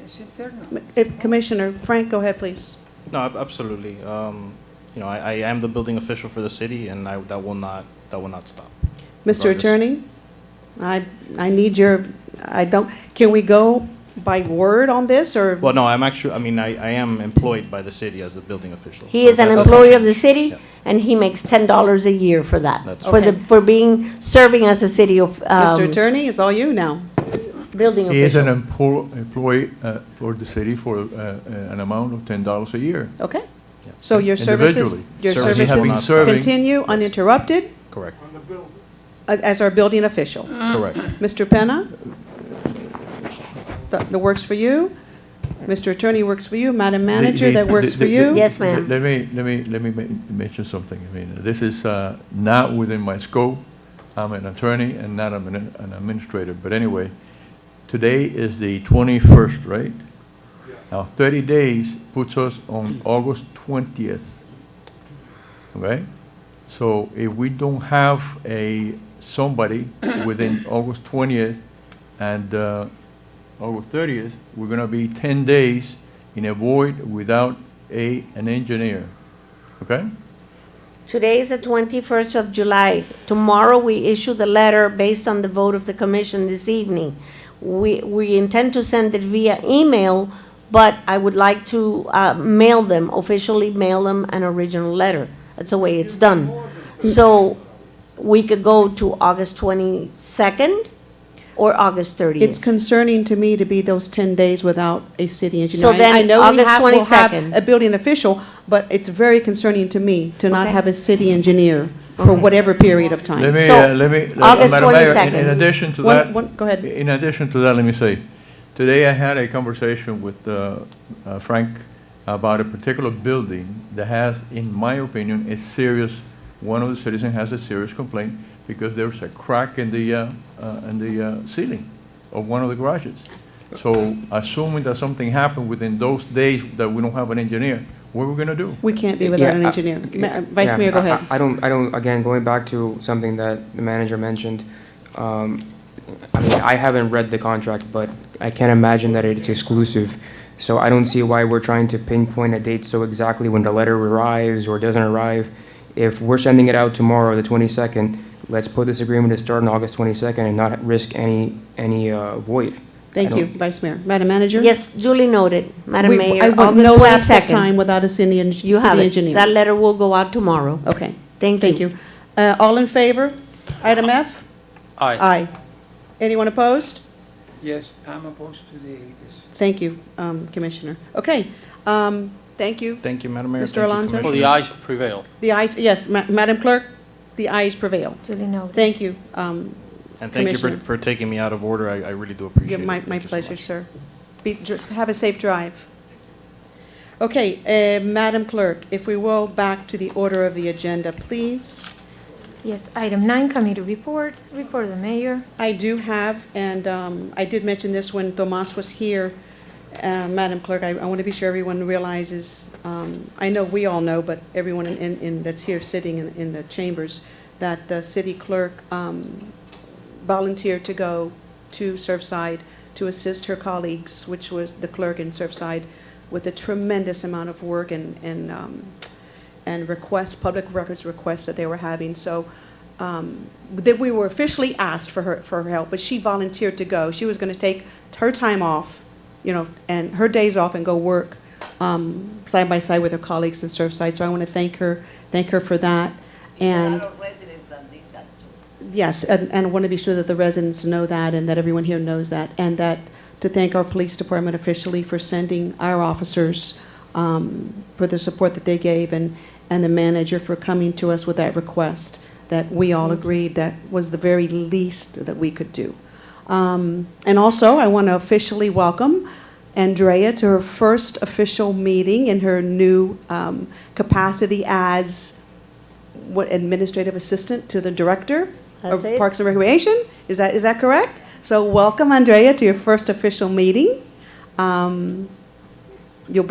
It's internal. Commissioner Frank, go ahead, please. No, absolutely. I am the building official for the city, and that will not stop. Mr. Regardless. Attorney, I need can we go by word on this, or? Well, no, I am employed by the city as the building official. He So is an that doesn't employee of the change. city, Yeah. and he makes $10 a year for that. That's For Okay. serving as a city of. Mr. Attorney, it's all you now. Building He is an official. employee for the city for an amount of $10 a year. Okay? So your services, Individually. your Services He has services been serving. continue uninterrupted Correct. On the building. as our building official. Correct. Mr. Penna? That works for you? Mr. Attorney works for you? Madam Manager, that works for you? Yes, ma'am. Let me mention something. I mean, this is not within my scope. I'm an attorney and not an administrator. But anyway, today is the 21st, right? Now, 30 days puts us on August 20th. Okay? So if we don't have somebody within August 20th and August 30th, we're going to be 10 days in a void without an engineer. Okay? Today is the 21st of July. Tomorrow, we issue the letter based on the vote of the commission this evening. We intend to send it via email, but I would like to mail them, officially mail them an original letter. That's the way it's done. So we could go to August 22nd or August 30th. It's concerning to me to be those 10 days without a city engineer. So then I know we August we'll have 22nd. a building official, but it's very concerning to me to not Okay. have a city engineer for Okay. whatever period of time. Let me, So, August Madam Mayor, 22nd. in addition to that, Go ahead. in addition to that, let me say, today I had a conversation with Frank about a particular building that has, in my opinion, one of the citizens has a serious complaint because there's a crack in the ceiling of one of the garages. So assuming that something happened within those days that we don't have an engineer, what are we gonna do? We can't be without an Yeah, engineer. Vice Yeah, Mayor, go ahead. I don't, again, going back to something that the manager mentioned, I mean, I haven't read the contract, but I can't imagine that it's exclusive. So I don't see why we're trying to pinpoint a date so exactly when the letter arrives or doesn't arrive. If we're sending it out tomorrow, the 22nd, let's put this agreement to start on August 22nd and not risk any void. Thank I you, don't- Vice Mayor. Madam Manager? Yes, duly noted, Madam I Mayor, want August no lapse of 22nd. time without a city You have it. engineer. That letter will go out tomorrow. Okay, Thank thank you. you. All in favor? Item F? Aye. Aye. Anyone opposed? Yes, I'm opposed to this. Thank you, Commissioner. Okay, thank you. Thank you, Madam Mayor. Mr. Thank you, Alonso? Well, the Commissioners. ayes prevail. The ayes, yes, Madam Clerk, the ayes prevail. Duly noted. Thank you. And thank you Commissioner. for taking me out of order. I really do appreciate it. My Thank you so pleasure, much. sir. Just have a safe drive. Okay, Madam Clerk, if we will, back to the order of the agenda, please. Yes, item 9, committee reports, report of the mayor. I do have, and I did mention this when Tomas was here, Madam Clerk, I want to be sure everyone realizes, I know we all know, but everyone that's here sitting in the chambers, that the city clerk volunteered to go to Surfside to assist her colleagues, which was the clerk in Surfside, with a tremendous amount of work and requests, public records requests that they were having. So that we were officially asked for her help, but she volunteered to go. She was going to take her time off, and her days off and go work side by side with her colleagues in Surfside. So I want to thank her for that. And yes, and I want to be sure that the residents know that and that everyone here knows that, and that to thank our police department officially for sending our officers for the support that they gave, and the manager for coming to us with that request that we all agreed that was the very least that we could do. And also, I want to officially welcome Andrea to her first official meeting in her new capacity as administrative assistant to the director of That's it. Parks and Recreation. Is that correct? So welcome, Andrea, to your first official meeting. You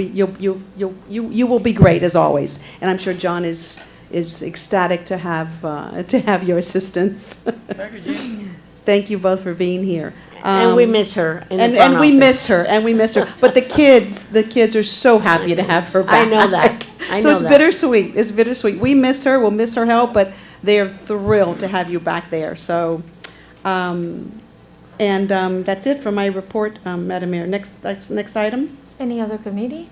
will be great as always, and I'm sure John is ecstatic to have your assistance. Thank you, Jean. Thank you both for being here. And we miss her in the And front we office. miss her. But the kids are so happy to have her back. I know that. So it's bittersweet. It's bittersweet. We miss her. We'll miss her help, but they are thrilled to have you back there. So, that's it for my report, Madam Mayor. Next item. Any other committee?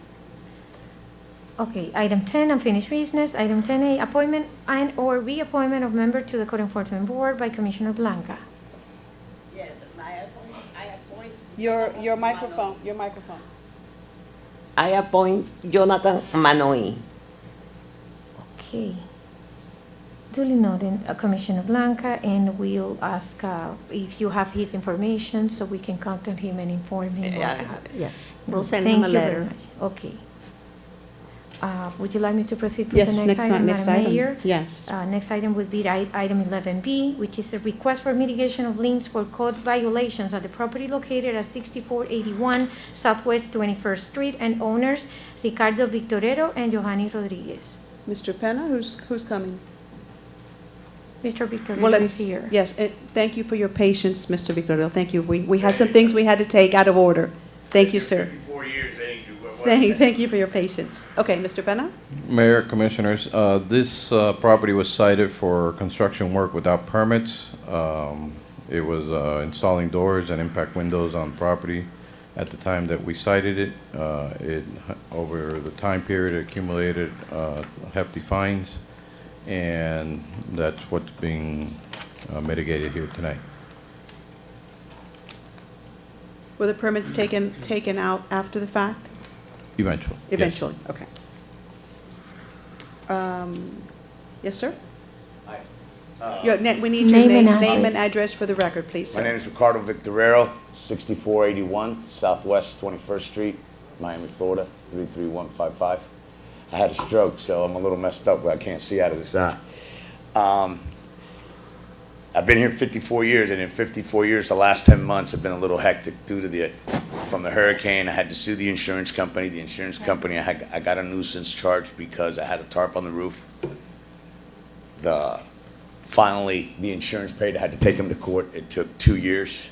Okay, item 10, unfinished business. Item 10A, appointment and/or reappointment of member to the Code Enforcement Board by Commissioner Blanca. Yes, I appoint Your microphone, your microphone. I appoint Jonathan Manoi. Okay. Duly noted, Commissioner Blanca, and we'll ask if you have his information so we can contact him and inform him. Yes, we'll send him a Thank you very letter. much. Okay. Would you like me to proceed with Yes, the next item, next Madam item. Mayor? Yes. Next item would be item 11B, which is a request for mitigation of liens for code violations at the property located at 6481 Southwest 21st Street, and owners Ricardo Victorero and Johanny Rodriguez. Mr. Penna, who's coming? Mr. Victorero Well, is here. Yes, thank you for your patience, Mr. Victorino. Thank you. We had some things we had to take out of order. Thank you, sir. 54 years, Angel. Thank you for your patience. Okay, Mr. Penna? Mayor, Commissioners, this property was cited for construction work without permits. It was installing doors and impact windows on property at the time that we cited it. Over the time period, it accumulated hefty fines, and that's what's being mitigated here tonight. Were the permits taken out after the fact? Eventually. yes. Eventually, okay. Yes, sir? We need your Name and name and address. address for the record, please, My sir. name is Ricardo Victorero, 6481 Southwest 21st Street, Miami, Florida, 33155. I had a stroke, so I'm a little messed up, but I can't see out of this eye. I've been here 54 years, and in 54 years, the last 10 months have been a little hectic due to from the hurricane. I had to sue the insurance company. The insurance company, I got a nuisance charge because I had a tarp on the roof. Finally, the insurance paid. I had to take them to court. It took 2 years.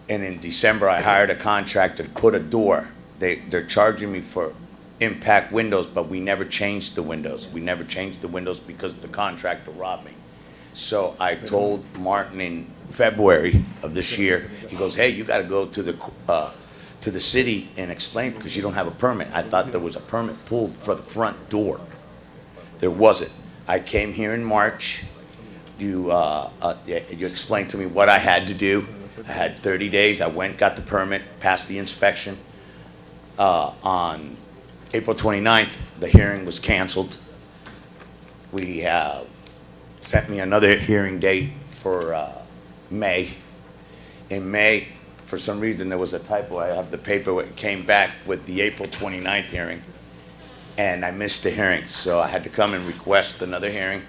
And in December, I hired a contractor to put a door. They're charging me for impact windows, but we never changed the windows. We never changed the windows because the contractor robbed me. So I told Martin in February of this year, he goes, hey, you got to go to the city and explain because you don't have a permit. I thought there was a permit pulled for the front door. There wasn't. I came here in March. You explained to me what I had to do. I had 30 days. I went, got the permit, passed the inspection. On April 29th, the hearing was canceled. We sent me another hearing date for May. In May, for some reason, there was a typo. I have the paper. It came back with the April 29th hearing, and I missed the hearing, so I had to come and request another hearing.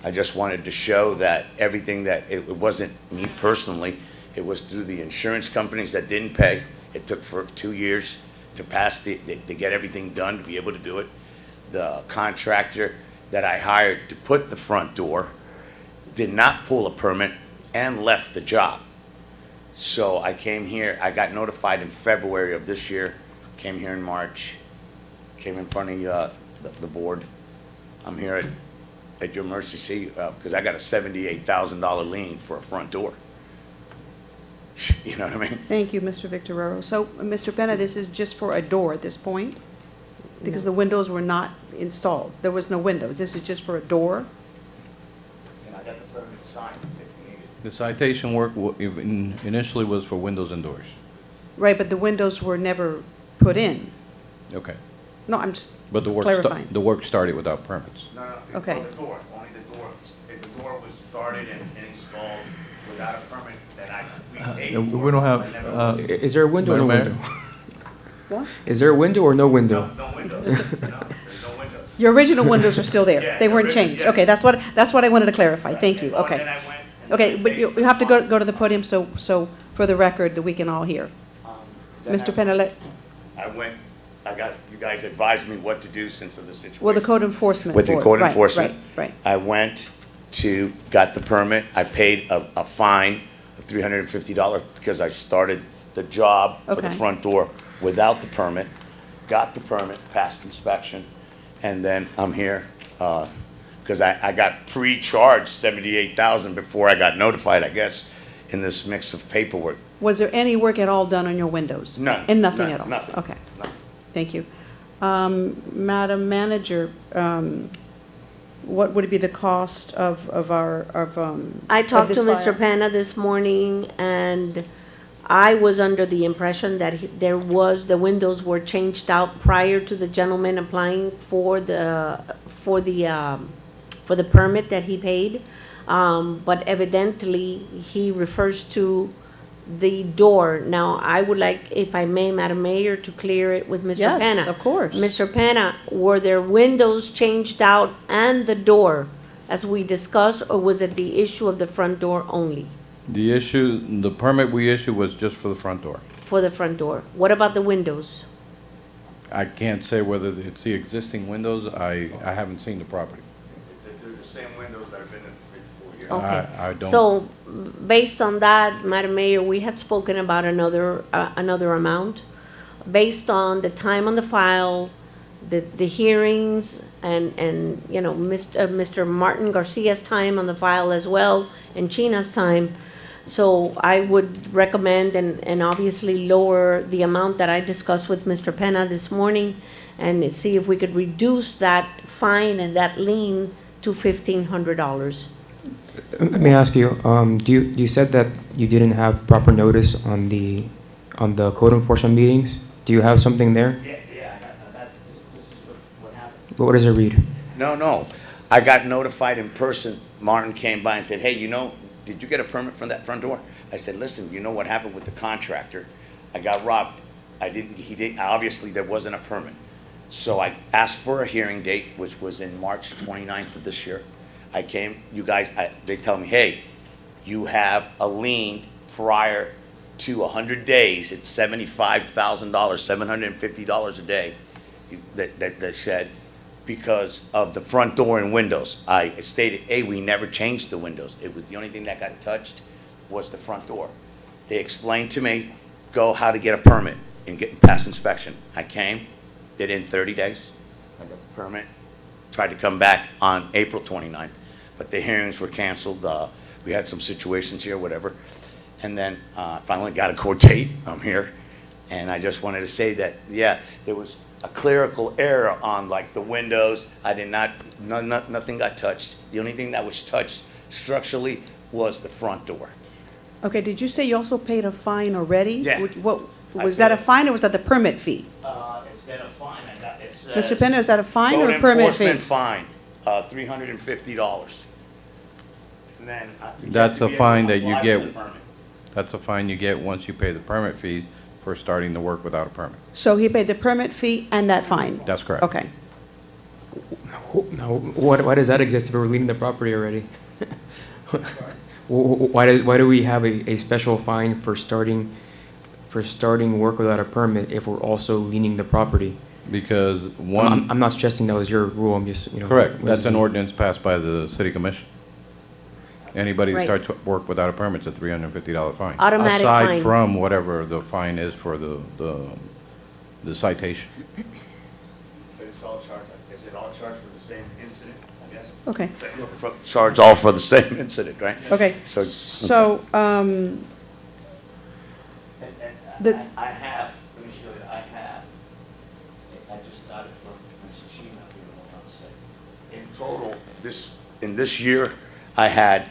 I just wanted to show that everything that it wasn't me personally, it was through the insurance companies that didn't pay. It took for 2 years to pass to get everything done, to be able to do it. The contractor that I hired to put the front door did not pull a permit and left the job. So I came here, I got notified in February of this year, came here in March, came in front of the board. I'm here at your mercy, because I got a $78,000 lien for a front door. You know what I mean? Thank you, Mr. Victorero. So, Mr. Penna, this is just for a door at this point? Because the windows were not installed. There was no windows. This is just for a door? And I got the permit signed if needed. The citation work initially was for windows and doors. Right, but the windows were never put in. Okay. No, I'm just But clarifying. the work started without permits. No, Okay. the door, only the door. If the door was started and installed without a permit, then we paid for it. We don't but never was- have, Is there a window or no Madam window? What? Is there a window or no window? No windows. No, there's no windows. Your original windows are still there. Yeah, They the weren't original- changed. yeah. Okay, that's what I wanted to clarify. Thank you. And then Okay. I went and Okay, they but paid you for have to the go to the podium so for the record that we can all hear. Then Mr. Penna, you guys advised me what to do since of the situation. well, the code enforcement With the board. code Right, enforcement. Right. I went got the permit. I paid a fine of $350 because I started the job for the Okay. front door without the permit. Got the permit, passed inspection, and then I'm here because I got pre-charged $78,000 before I got notified, I guess, in this mix of paperwork. Was there any work at all done on your windows? None. And nothing None, at all? nothing. Okay, Nothing. thank you. Madam Manager, what would be the cost of I talked this to Mr. fire? Penna this morning, and I was under the impression that the windows were changed out prior to the gentleman applying for the permit that he paid. But evidently, he refers to the door. Now, I would like, if I may, Madam Mayor, to clear it with Mr. Penna. Yes, of course. Mr. Penna, were there windows changed out and the door, as we discussed, or was it the issue of the front door only? The permit we issued was just for the front door. For the front door. What about the windows? I can't say whether it's the existing windows. I haven't seen the property. They're the same windows that have been there for 54 years. Okay. I don't. So, based on that, Madam Mayor, we had spoken about another amount. Based on the time on the file, the hearings, and you know, Mr. Martin Garcia's time on the file as well, and China's time. So I would recommend and obviously lower the amount that I discussed with Mr. Penna this morning, and see if we could reduce that fine and that lien to $1,500. Let me ask you, you said that you didn't have proper notice on the code enforcement meetings. Do you have something there? Yeah, this is what happened. What does it read? No. I got notified in person. Martin came by and said, hey, did you get a permit from that front door? I said, listen, you know what happened with the contractor? I got robbed. Obviously there wasn't a permit. So I asked for a hearing date, which was in March 29th of this year. I came, they tell me, hey, you have a lien prior to 100 days. It's $75,000, $750 a day, that they said, because of the front door and windows. I stated, hey, we never changed the windows. It was the only thing that got touched was the front door. They explained to me, how to get a permit and get past inspection. I came, did it in 30 days. I got the permit, tried to come back on April 29th, but the hearings were canceled. We had some situations here, whatever. And then finally got a court date. I'm here. And I just wanted to say that, yeah, there was a clerical error on like the windows. Nothing got touched. The only thing that was touched structurally was the front door. Okay, did you say you also paid a fine already? Yeah. Was that a fine or was that the permit fee? Instead of fine, it says. Mr. Penna, is that a fine or a Code permit fee? enforcement fine, $350. And then, That's a fine that you apply get. for the permit. That's a fine you get once you pay the permit fees for starting the work without a permit. So he paid the permit fee and that fine? That's correct. Okay. No, why does that exist if we're leaving the property already? Why do we have a special fine for starting work without a permit if we're also leaning the property? Because I'm not suggesting that was your rule. I'm just correct. That's an ordinance passed by the city commission. Anybody that Right. starts work without a permit is a $350 fine. Automatic Aside fine. from whatever the fine is for the citation. But it's all charged, is it all charged for the same incident, I guess? Okay. Charged all for the same incident, right? Okay. So- So, The- I have, let me show you, I just got it from Ms. Chino here, hold on a second. In total, in this year, I had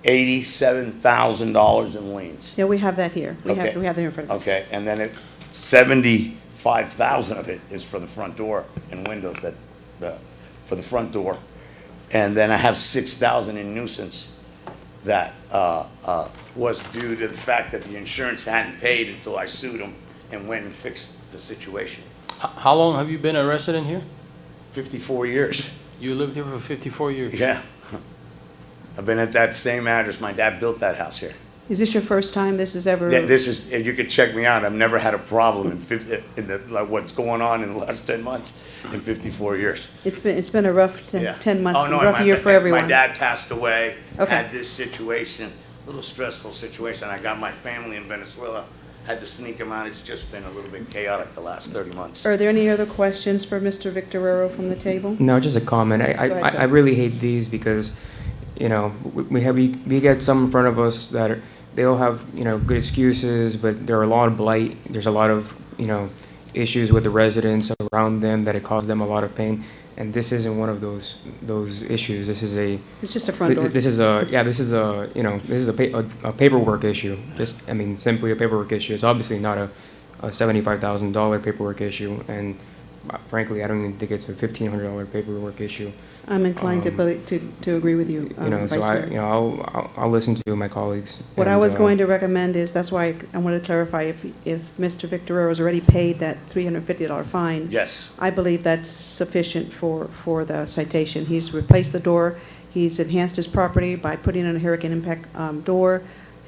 $87,000 in liens. yeah, we have that here. We have Okay. that here in front of us. Okay, and then 75,000 of it is for the front door and windows for the front door. And then I have 6,000 in nuisance that was due to the fact that the insurance hadn't paid until I sued them and went and fixed the situation. How long have you been a resident here? 54 years, You lived here for 54 years? yeah. I've been at that same address. My dad built that house here. Is this your first time this has ever? This is, you could check me out. I've never had a problem what's going on in the last 10 months in 54 years. It's been a rough Yeah. 10 months, Oh, no, rough and year for everyone. My dad passed away, Okay. had this situation, little stressful situation. I got my family in Venezuela, had to sneak them out. It's just been a little bit chaotic the last 30 months. Are there any other questions for Mr. Victorero from the table? No, just a comment. Go ahead, I Tom. really hate these because, we get some in front of us that they all have, good excuses, but there are a lot of blight. There's a lot of, issues with the residents around them that it causes them a lot of pain. And this isn't one of those issues. This is a It's just a front door. This is a paperwork issue. Just, I mean, simply a paperwork issue. It's obviously not a $75,000 paperwork issue, and frankly, I don't even think it's a $1,500 paperwork issue. I'm inclined to agree with you, Vice So Mayor. I'll listen to my colleagues. What I and, was going to recommend is, that's why I wanted to clarify, if Mr. Victorero has already paid that $350 fine. Yes. I believe that's sufficient for the citation. He's replaced the door, he's enhanced his property by putting in a hurricane impact door,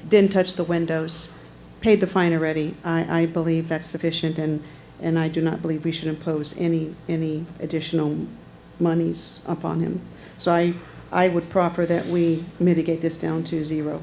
didn't touch the windows, paid the fine already. I believe that's sufficient, and I do not believe we should impose any additional monies upon him. So I would proffer that we mitigate this down to zero.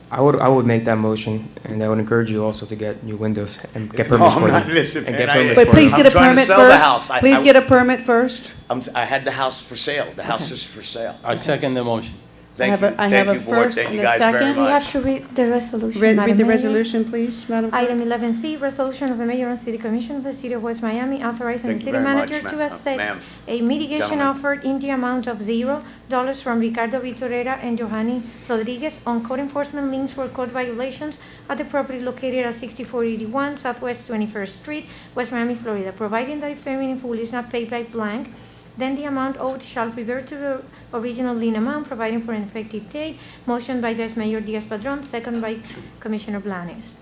I would make that motion, and I would encourage you also to get new windows and get permits for them. Listen, and man, get permits But for please them. get a I'm trying to permit sell the first. house. Please get a permit first. I had the house for sale. The house is for sale. I second the motion. Thank you. I have a Thank you, board. first Thank you and a guys very second. We have much. to read the resolution, Read Madam the Mayor. resolution, please, Madam Clerk. Item 11C, resolution of the mayor and city commission of the city of West Miami authorizing the Thank you city very much, manager to ma'am. accept Ma'am. a mitigation Gentlemen. offer in the amount of $0 from Ricardo Vitorera and Johanny Rodriguez on code enforcement liens for code violations at the property located at 6481 Southwest 21st Street, West Miami, Florida, providing that if payment in full is not paid by blank, then the amount owed shall revert to the original lien amount, providing for an effective date. Motion by Vice Mayor Diaz-Padrón, second by Commissioner Blanes.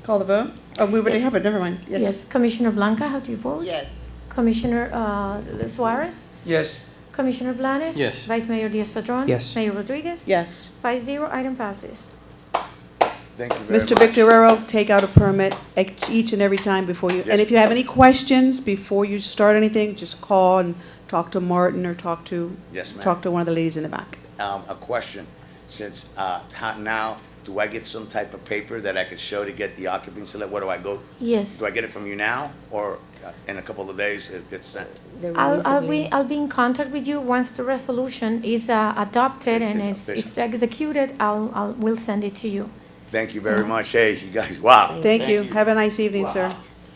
Call the vote. Oh, we already have it, never mind. Yes. Commissioner Blanca, how do you vote? Yes. Commissioner Suarez? Yes. Commissioner Blanes? Yes. Vice Mayor Diaz-Padrón? Yes. Mayor Rodriguez? Yes. 5-0, item passes. Thank you very much. Mr. Victorero, take out a permit each and every time before you, Yes. and if you have any questions before you start anything, just call and talk to Martin or talk to Yes, ma'am. one of the ladies in the back. A question, since, now, do I get some type of paper that I could show to get the occupancy? Where do I go? Yes. Do I get it from you now, or in a couple of days it gets sent? I'll be in contact with you once the resolution is adopted and It's it's executed. We'll send it to you. Thank you very much. Hey, you guys, wow. Thank you. Have a nice evening, sir.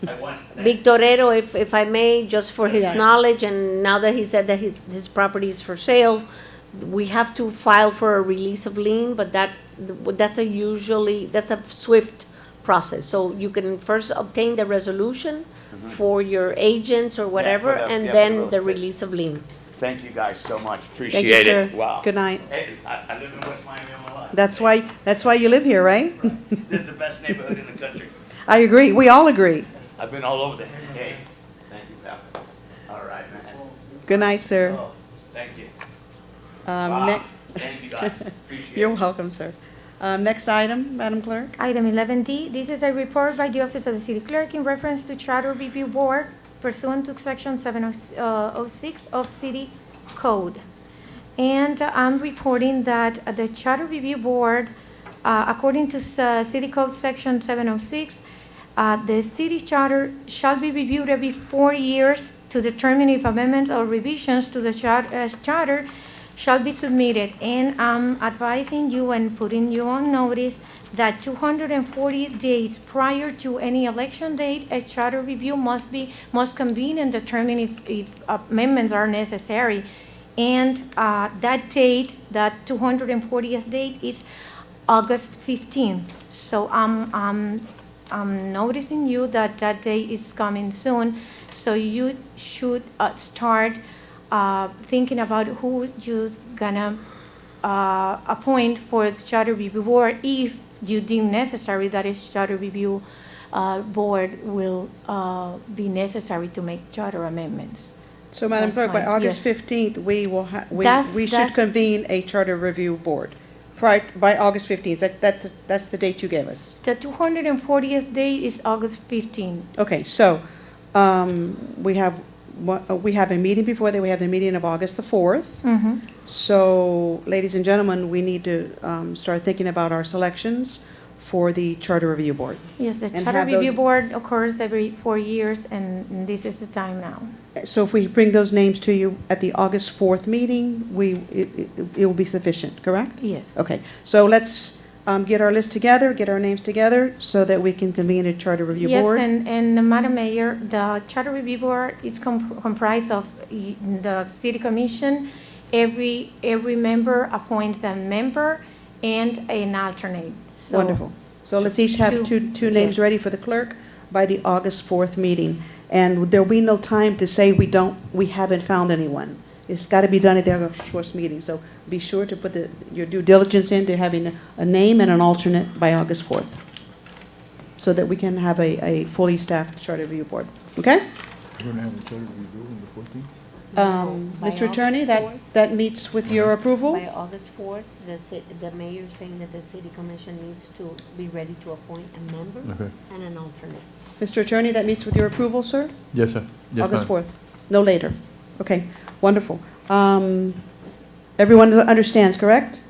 I won. Victorero, if I may, just for his Yeah. knowledge, and now that he said that his property is for sale, we have to file for a release of lien, but that's a swift process. So you can first obtain the resolution for your agents or whatever, for and those then the things. release of lien. Thank you guys so much. Thank you, Appreciate sir. it. Wow. Good night. Hey, I live in West Miami all my life. That's why you live here, right? This is the best neighborhood in the country. I agree. We all agree. I've been all over there. Hey, thank you, pal. All right, man. Good night, sir. Oh, thank you. Um, ne- Thank you, guys. Appreciate You're it. welcome, sir. Next item, Madam Clerk. Item 11D, this is a report by the Office of the City Clerk in reference to Charter Review Board pursuant to Section 706 of City Code. And I'm reporting that the Charter Review Board, according to City Code Section 706, the city charter shall be reviewed every 4 years to determine if amendments or revisions to the charter shall be submitted. And I'm advising you and putting you on notice that 240 days prior to any election date, a charter review must convene and determine if amendments are necessary. And that date, that 240th date, is August 15th. So I'm noticing you that that day is coming soon. So you should start thinking about who you're gonna appoint for the charter review board if you deem necessary that a charter review board will be necessary to make charter amendments. So, Madam That's Clerk, by fine. August Yes. 15th, we will That's- we should that's- convene a charter review board. By August 15th. That's the date you gave us. The 240th day is August 15th. Okay, so we have a meeting before that. We have the meeting of August the 4th. Mhm. So, ladies and gentlemen, we need to start thinking about our selections for the Charter Review Board. Yes, the And charter have review those- board occurs every 4 years, and this is the time now. So if we bring those names to you at the August 4th meeting, it will be sufficient, correct? Yes. Okay, so let's get our list together, get our names together, so that we can convene a charter review Yes, board? and Madam Mayor, the Charter Review Board is comprised of the City Commission. Every member appoints a member and an alternate. So Wonderful. So let's each have two names yes. ready for the clerk by the August 4th meeting. And there'll be no time to say we haven't found anyone. It's got to be done at the August 4th meeting. So be sure to put your due diligence into having a name and an alternate by August 4th, so that we can have a fully staffed charter review board. Okay? We're going to have a charter review on the 14th? By Mr. Attorney, August 4th? that meets with your approval? By August 4th, the mayor saying that the city commission needs to be ready to appoint a member Okay. and an alternate. Mr. Attorney, that meets with your approval, sir? Yes, sir. Yes, August ma'am. 4th, no later. Okay, wonderful. Everyone understands, correct?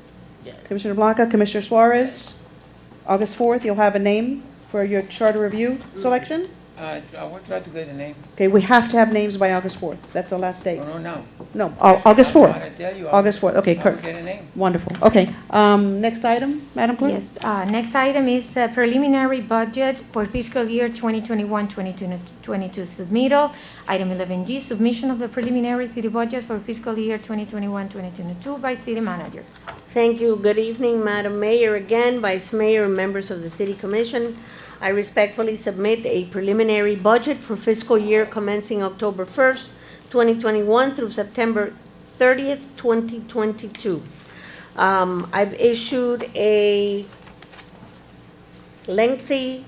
Yes. Commissioner Blanca, Commissioner Suarez, August 4th, you'll have a name for your charter review selection? I will try to get a name. Okay, we have to have names by August 4th. That's the last date. No. No, August I 4th. tell you, August 4th, okay, I will Kurt. get a name. Wonderful. Okay, next item, Madam Clerk? Yes, next item is preliminary budget for fiscal year 2021-2022 submittal. Item 11G, submission of the preliminary city budget for fiscal year 2021-2022 by city manager. Thank you. Good evening, Madam Mayor, again, Vice Mayor, and members of the City Commission. I respectfully submit a preliminary budget for fiscal year commencing October 1st, 2021 through September 30th, 2022. I've issued a lengthy,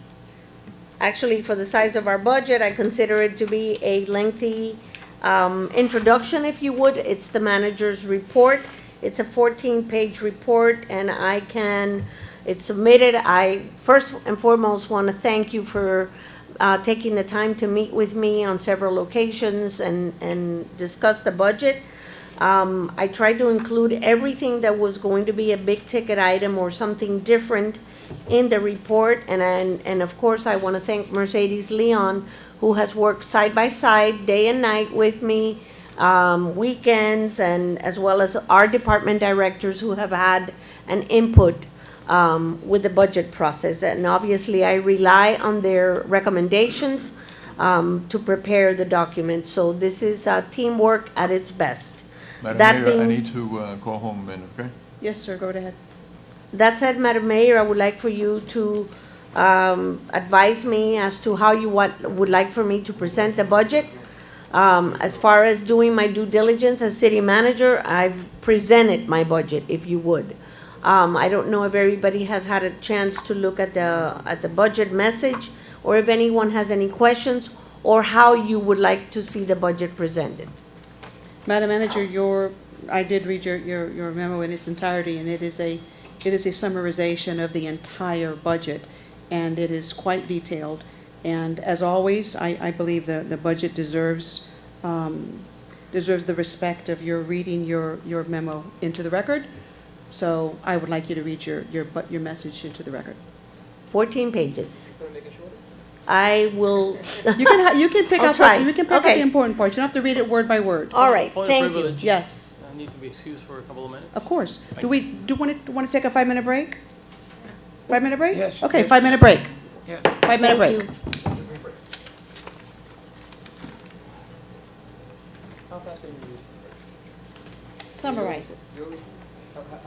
actually for the size of our budget, I consider it to be a lengthy introduction, if you would. It's the manager's report. It's a 14-page report, and it's submitted. I first and foremost want to thank you for taking the time to meet with me on several occasions and discuss the budget. I tried to include everything that was going to be a big ticket item or something different in the report. And of course, I want to thank Mercedes Leon, who has worked side by side, day and night with me, weekends, and as well as our department directors who have had an input with the budget process. And obviously, I rely on their recommendations to prepare the document. So this is teamwork at its best. Madam That Mayor, I being- need to go home then, okay? Yes, sir, go right ahead. That said, Madam Mayor, I would like for you to advise me as to how you would like for me to present the budget. As far as doing my due diligence as city manager, I've presented my budget, if you would. I don't know if everybody has had a chance to look at the budget message, or if anyone has any questions, or how you would like to see the budget presented. Madam Manager, I did read your memo in its entirety, and it is a summarization of the entire budget, and it is quite detailed. And as always, I believe the budget deserves the respect of your reading your memo into the record. So I would like you to read your message into the record. 14 pages. I will. You can pick I'll out try. you can pick out Okay. the important parts. You don't have to read it word by word. All right, Point of thank you. privilege. Yes, I need to be excused for a couple of minutes. of course. Do you want to take a 5-minute break? 5-minute break? Yes. Okay, Yes. 5-minute break. Yeah. 5-minute Thank break. you. How fast can you read? Summarize it.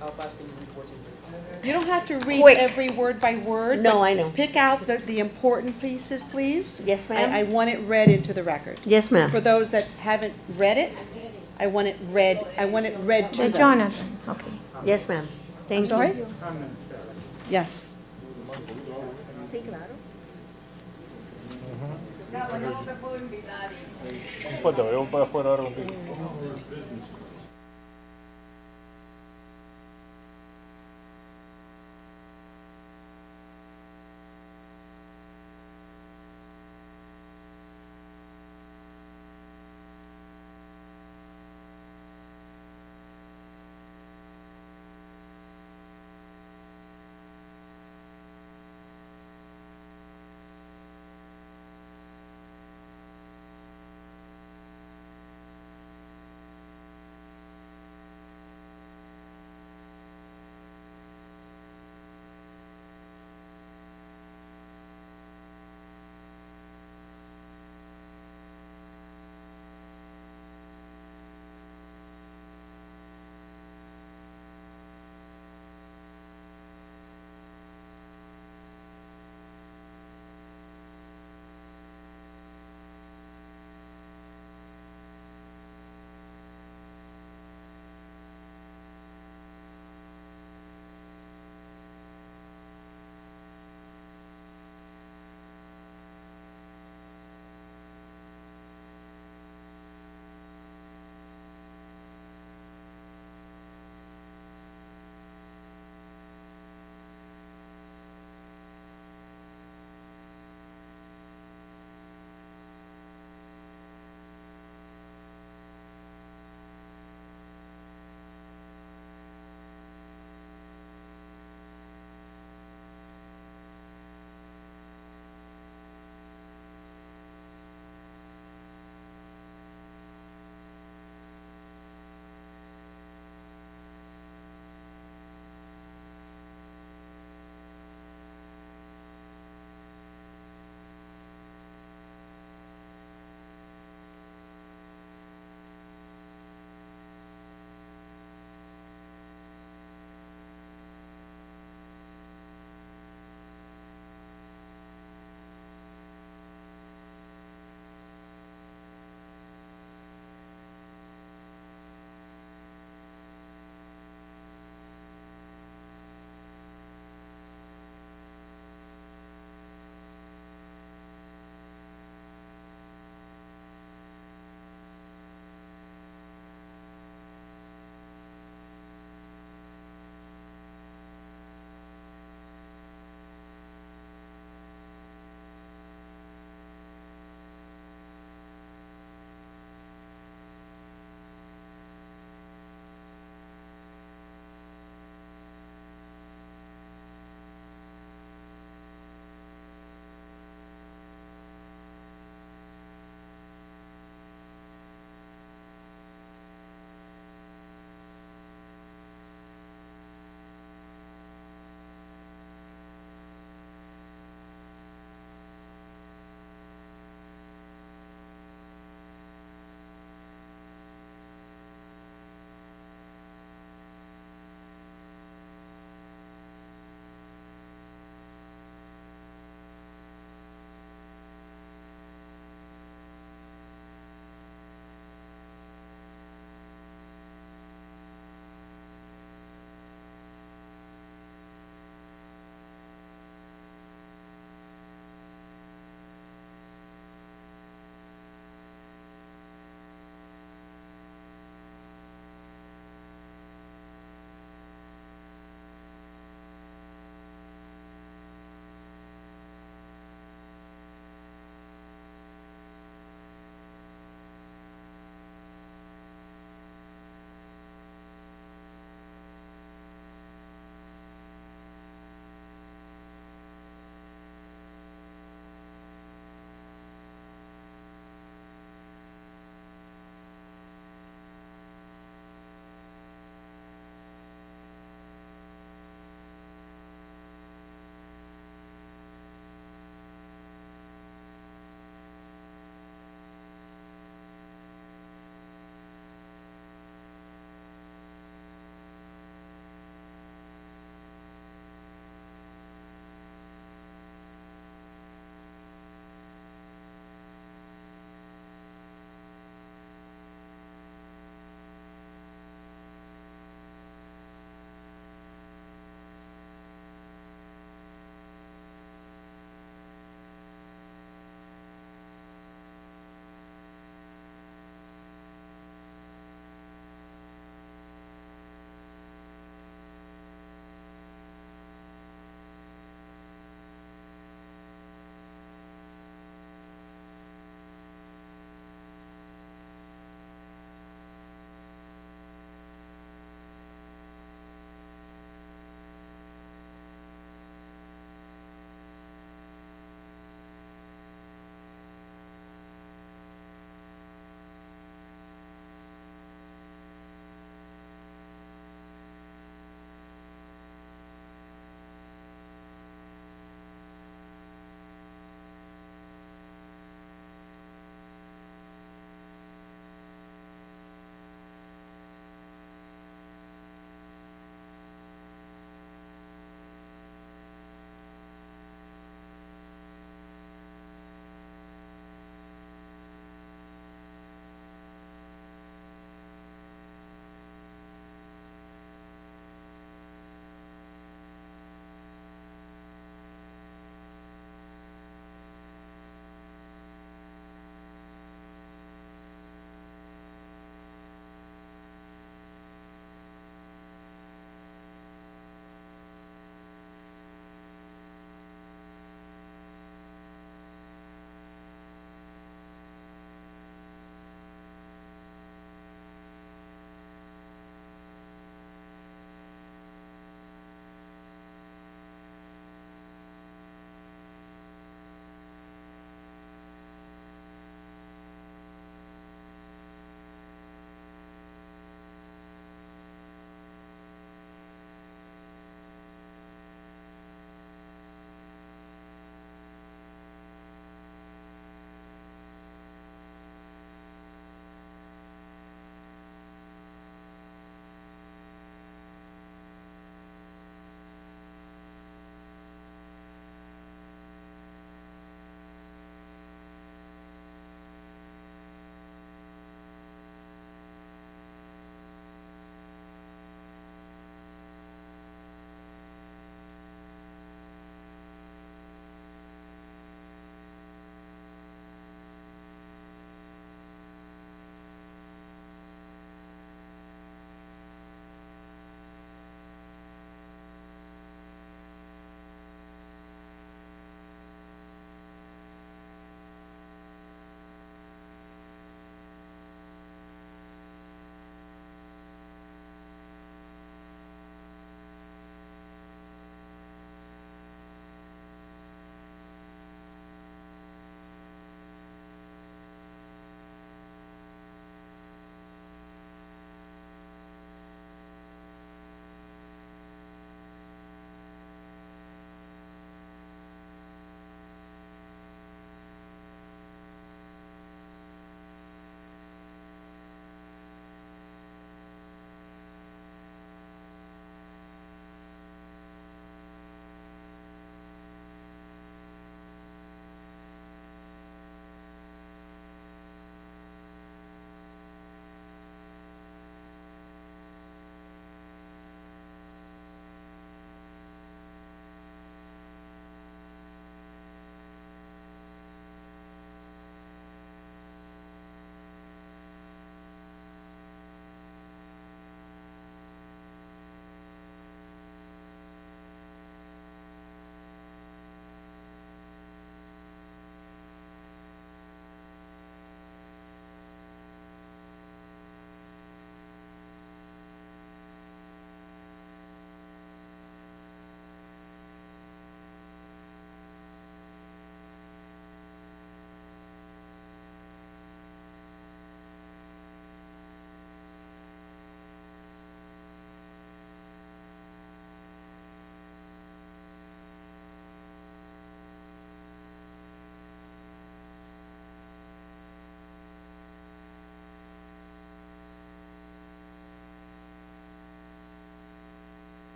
How fast can you read 14 pages? You don't have to read Quick. every word by word. No, but I know. Pick out the important pieces, please. Yes, I ma'am. want it read into the record. Yes, ma'am. For those that haven't read it, I want it read to them. Jonathan, okay. Yes, ma'am. I'm Thank sorry? you. Yes. Sí, claro. Pues te veo para afuera ahora contigo.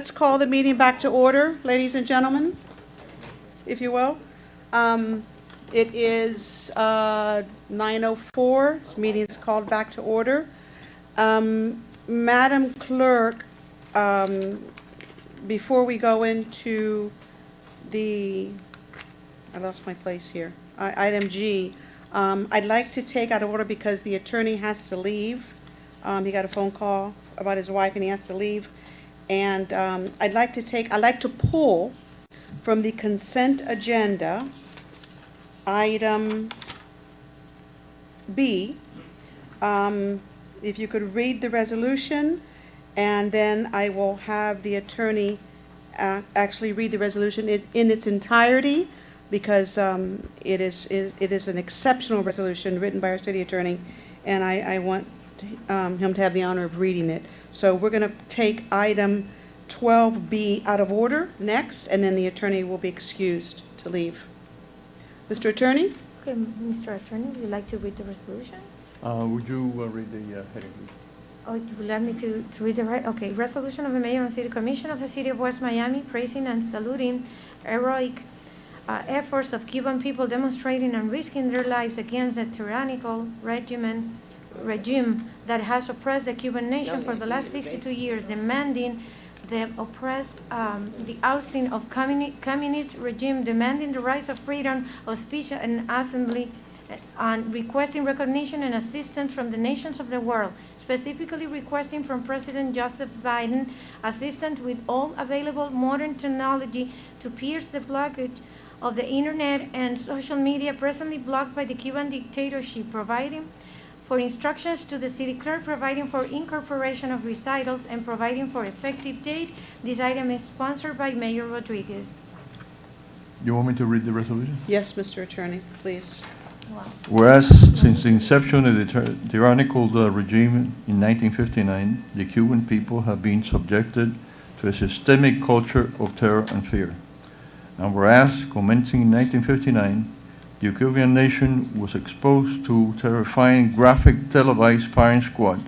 let's call the meeting back to order, ladies and gentlemen, if you will. It is 9:04. This meeting is called back to order. Madam Clerk, before we go into I lost my place here, item G, I'd like to take out of order because the attorney has to leave. He got a phone call about his wife and he has to leave. And I'd like to pull from the consent agenda, item B. If you could read the resolution, and then I will have the attorney actually read the resolution in its entirety, because it is an exceptional resolution written by our city attorney, and I want him to have the honor of reading it. So we're going to take item 12B out of order next, and then the attorney will be excused to leave. Mr. Attorney? Okay, Mr. Attorney, would you like to read the resolution? Would you read the heading, please? Oh, you would like me to read the right? Okay, resolution of the Mayor and City Commission of the City of West Miami praising and saluting heroic efforts of Cuban people demonstrating and risking their lives against the tyrannical regime that has oppressed the Cuban nation for the last 62 years, demanding the ousting of communist regime, demanding the rights of freedom of speech and assembly, and requesting recognition and assistance from the nations of the world, specifically requesting from President Joseph Biden assistance with all available modern technology to pierce the blockage of the internet and social media presently blocked by the Cuban dictatorship, providing for instructions to the city clerk, providing for incorporation of recitals, and providing for effective date. This item is sponsored by Mayor Rodriguez. You want me to read the resolution? Yes, Mr. Attorney, please. Whereas since the inception of the tyrannical regime in 1959, the Cuban people have been subjected to a systemic culture of terror and fear. And whereas, commencing in 1959, the Cuban nation was exposed to terrifying graphic televised firing squad,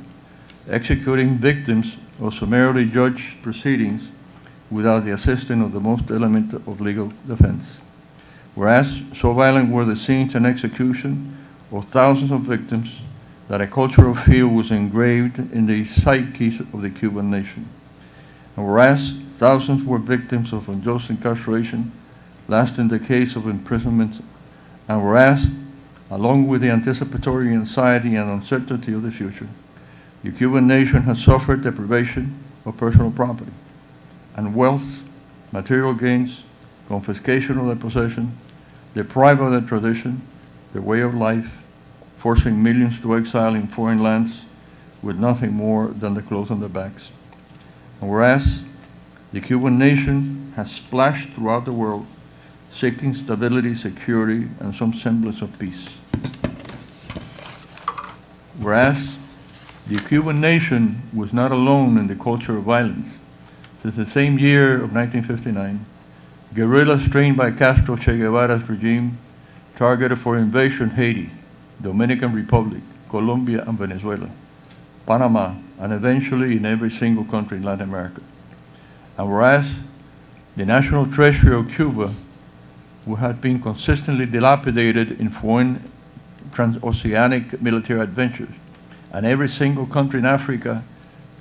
executing victims of summarily judged proceedings without the assistance of the most element of legal defense. Whereas, so violent were the scenes and execution of thousands of victims that a culture of fear was engraved in the psyche of the Cuban nation. And whereas, thousands were victims of unjust incarceration, lasting decades of imprisonment, and whereas, along with the anticipatory anxiety and uncertainty of the future, the Cuban nation has suffered deprivation of personal property and wealth, material gains, confiscation of their possession, deprived of their tradition, their way of life, forcing millions to exile in foreign lands with nothing more than the clothes on their backs. And whereas, the Cuban nation has splashed throughout the world, seeking stability, security, and some semblance of peace. Whereas, the Cuban nation was not alone in the culture of violence. Since the same year of 1959, guerrillas trained by Castro Che Guevara's regime targeted for invasion Haiti, Dominican Republic, Colombia, and Venezuela, Panama, and eventually in every single country in Latin America. And whereas the national treasury of Cuba, who had been consistently dilapidated in foreign transoceanic military adventures, and every single country in Africa,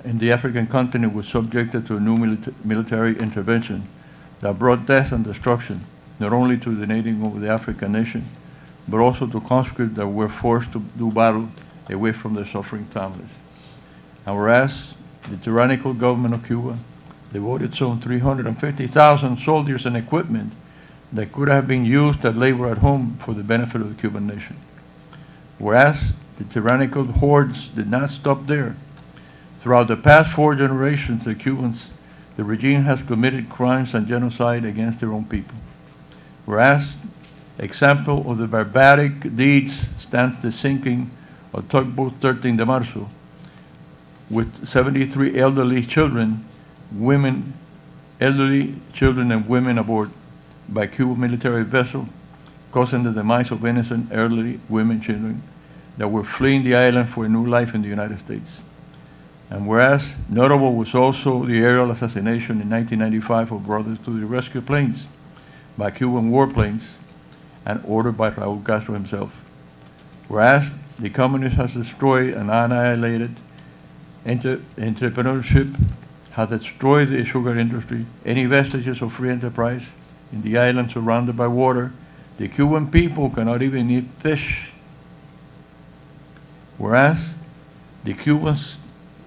in the African continent, was subjected to a new military intervention that brought death and destruction, not only to the native of the African nation, but also to conscripts that were forced to do battle away from their suffering families. And whereas the tyrannical government of Cuba devoted some 350,000 soldiers and equipment that could have been used as labor at home for the benefit of the Cuban nation. Whereas the tyrannical hordes did not stop there. Throughout the past 4 generations, the regime has committed crimes and genocide against their own people. Whereas, example of the barbaric deeds stands the sinking of tugboat 13 de Marzo, with 73 elderly children and women aboard by Cuban military vessel, causing the demise of innocent elderly women and children that were fleeing the island for a new life in the United States. And whereas notable was also the aerial assassination in 1995 of Brothers to the Rescue planes by Cuban warplanes and ordered by Raúl Castro himself. Whereas the communists has destroyed and annihilated entrepreneurship, has destroyed the sugar industry, any vestiges of free enterprise in the island surrounded by water. The Cuban people cannot even eat fish. Whereas the Cubans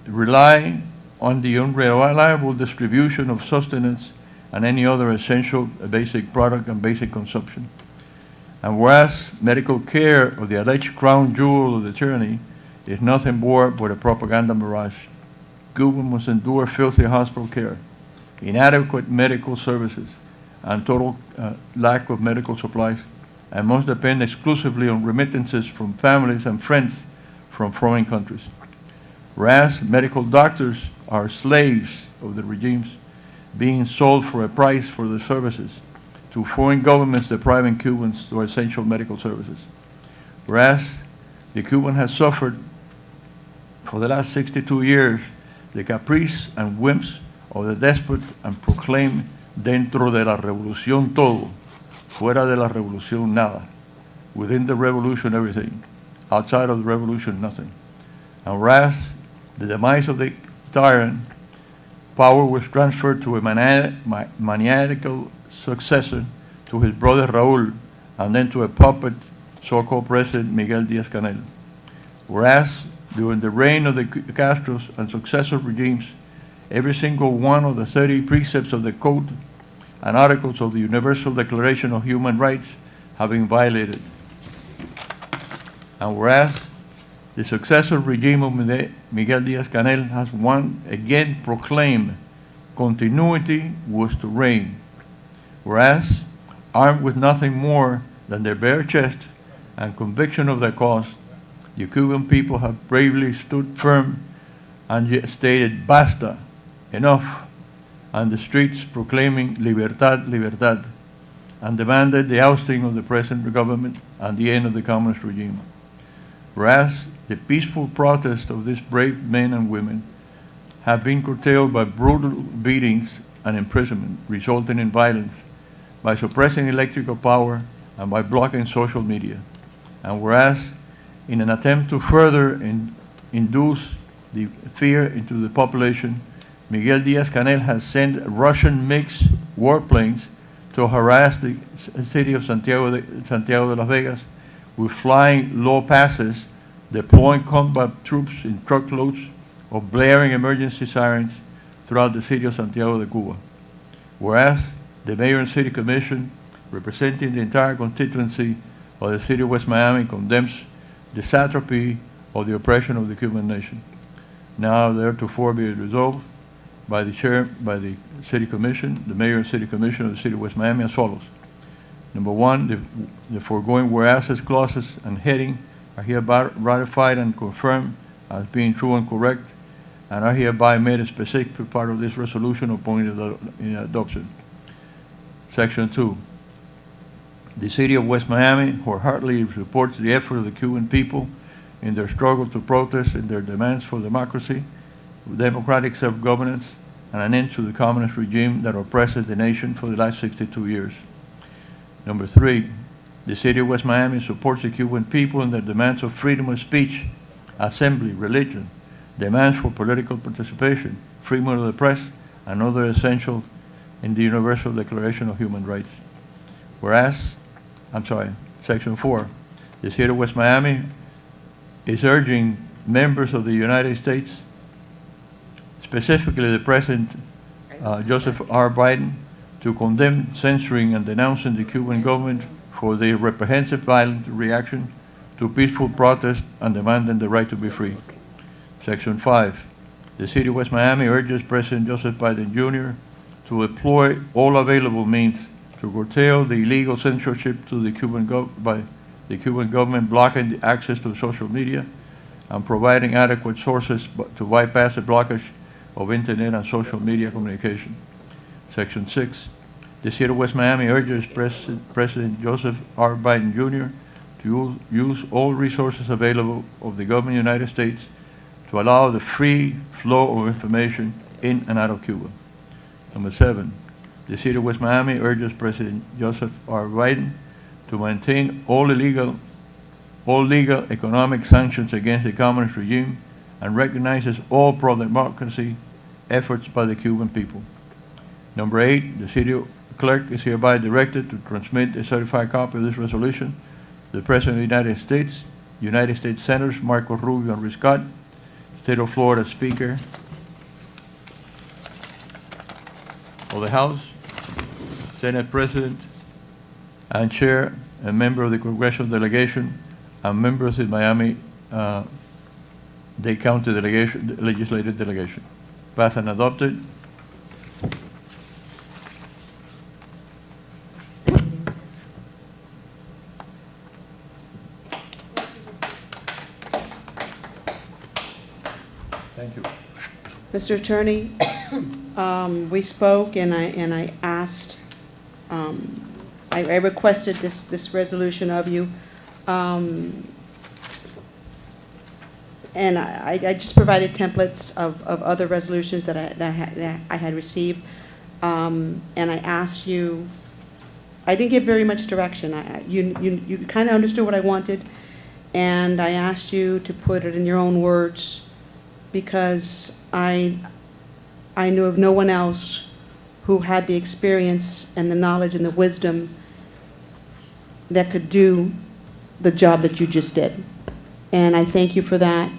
rely on the unreliable distribution of sustenance and any other essential basic product and basic consumption. And whereas medical care of the alleged crown jewel of the tyranny is nothing more but a propaganda mirage, Cubans must endure filthy hospital care, inadequate medical services, and total lack of medical supplies, and must depend exclusively on remittances from families and friends from foreign countries. Whereas medical doctors are slaves of the regimes, being sold for a price for their services to foreign governments depriving Cubans of essential medical services. Whereas the Cuban has suffered for the last 62 years the caprice and whims of the despot and proclaim dentro de la revolución todo, fuera de la revolución nada, within the revolution everything, outside of the revolution nothing. And whereas the demise of the tyrant, power was transferred to a maniacal successor, to his brother Raúl, and then to a puppet, so-called President Miguel Díaz-Canel. Whereas during the reign of the Castros and successive regimes, every single one of the 30 precepts of the Code and articles of the Universal Declaration of Human Rights have been violated. And whereas the successive regime of Miguel Díaz-Canel has once again proclaimed continuity was to reign, whereas, armed with nothing more than their bare chest and conviction of their cause, the Cuban people have bravely stood firm and yet stated basta, enough, and the streets proclaiming libertad, libertad, and demanded the ousting of the present government and the end of the communist regime. Whereas the peaceful protests of these brave men and women have been curtailed by brutal beatings and imprisonment, resulting in violence, by suppressing electrical power, and by blocking social media. And whereas, in an attempt to further induce the fear into the population, Miguel Díaz-Canel has sent Russian mixed warplanes to harass the city of Santiago de Las Vegas with flying low passes, deploying combat troops in truckloads of blaring emergency sirens throughout the city of Santiago de Cuba. Whereas the mayor and city commission, representing the entire constituency of the city of West Miami, condemns the satrapy of the oppression of the Cuban nation. Now therefore be resolved by the city commission, the mayor and city commission of the city of West Miami as follows. Number one, the foregoing whereas clauses and heading are hereby ratified and confirmed as being true and correct, and are hereby made a specific part of this resolution upon adoption. Section 2. The city of West Miami wholeheartedly supports the effort of the Cuban people in their struggle to protest in their demands for democracy, democratic self-governance, and an end to the communist regime that oppresses the nation for the last 62 years. Number 3, the city of West Miami supports the Cuban people in their demands of freedom of speech, assembly, religion, demands for political participation, freedom of the press, and other essentials in the Universal Declaration of Human Rights. Whereas, Section 4, the city of West Miami is urging members of the United States, specifically the President Joseph R. Biden, to condemn, censoring, and denouncing the Cuban government for their reprehensible violent reaction to peaceful protest and demanding the right to be free. Section 5, the city of West Miami urges President Joseph Biden Jr. to employ all available means to curtail the illegal censorship to the by the Cuban government, blocking the access to social media and providing adequate sources to bypass the blockage of internet and social media communication. Section 6, the city of West Miami urges President Joseph R. Biden Jr. to use all resources available of the government of the United States to allow the free flow of information in and out of Cuba. Number 7, the City of West Miami urges President Joseph R. Biden to maintain all legal economic sanctions against the communist regime and recognizes all pro-democracy efforts by the Cuban people. Number 8, the city clerk is hereby directed to transmit a certified copy of this resolution to the President of the United States Senators Marco Rubio and Rick Scott, State of Florida Speaker of the House, Senate President and Chair, and member of the Congressional Delegation, and members of the Miami-Dade County Delegation, Legislative Delegation. Passed and adopted. Thank you. Mr. Attorney, we spoke and I asked, I requested this resolution of you. And I just provided templates of other resolutions that I had received. And I asked you, I didn't give very much direction. You kind of understood what I wanted. And I asked you to put it in your own words because I knew of no one else who had the experience and the knowledge and the wisdom that could do the job that you just did. And I thank you for that.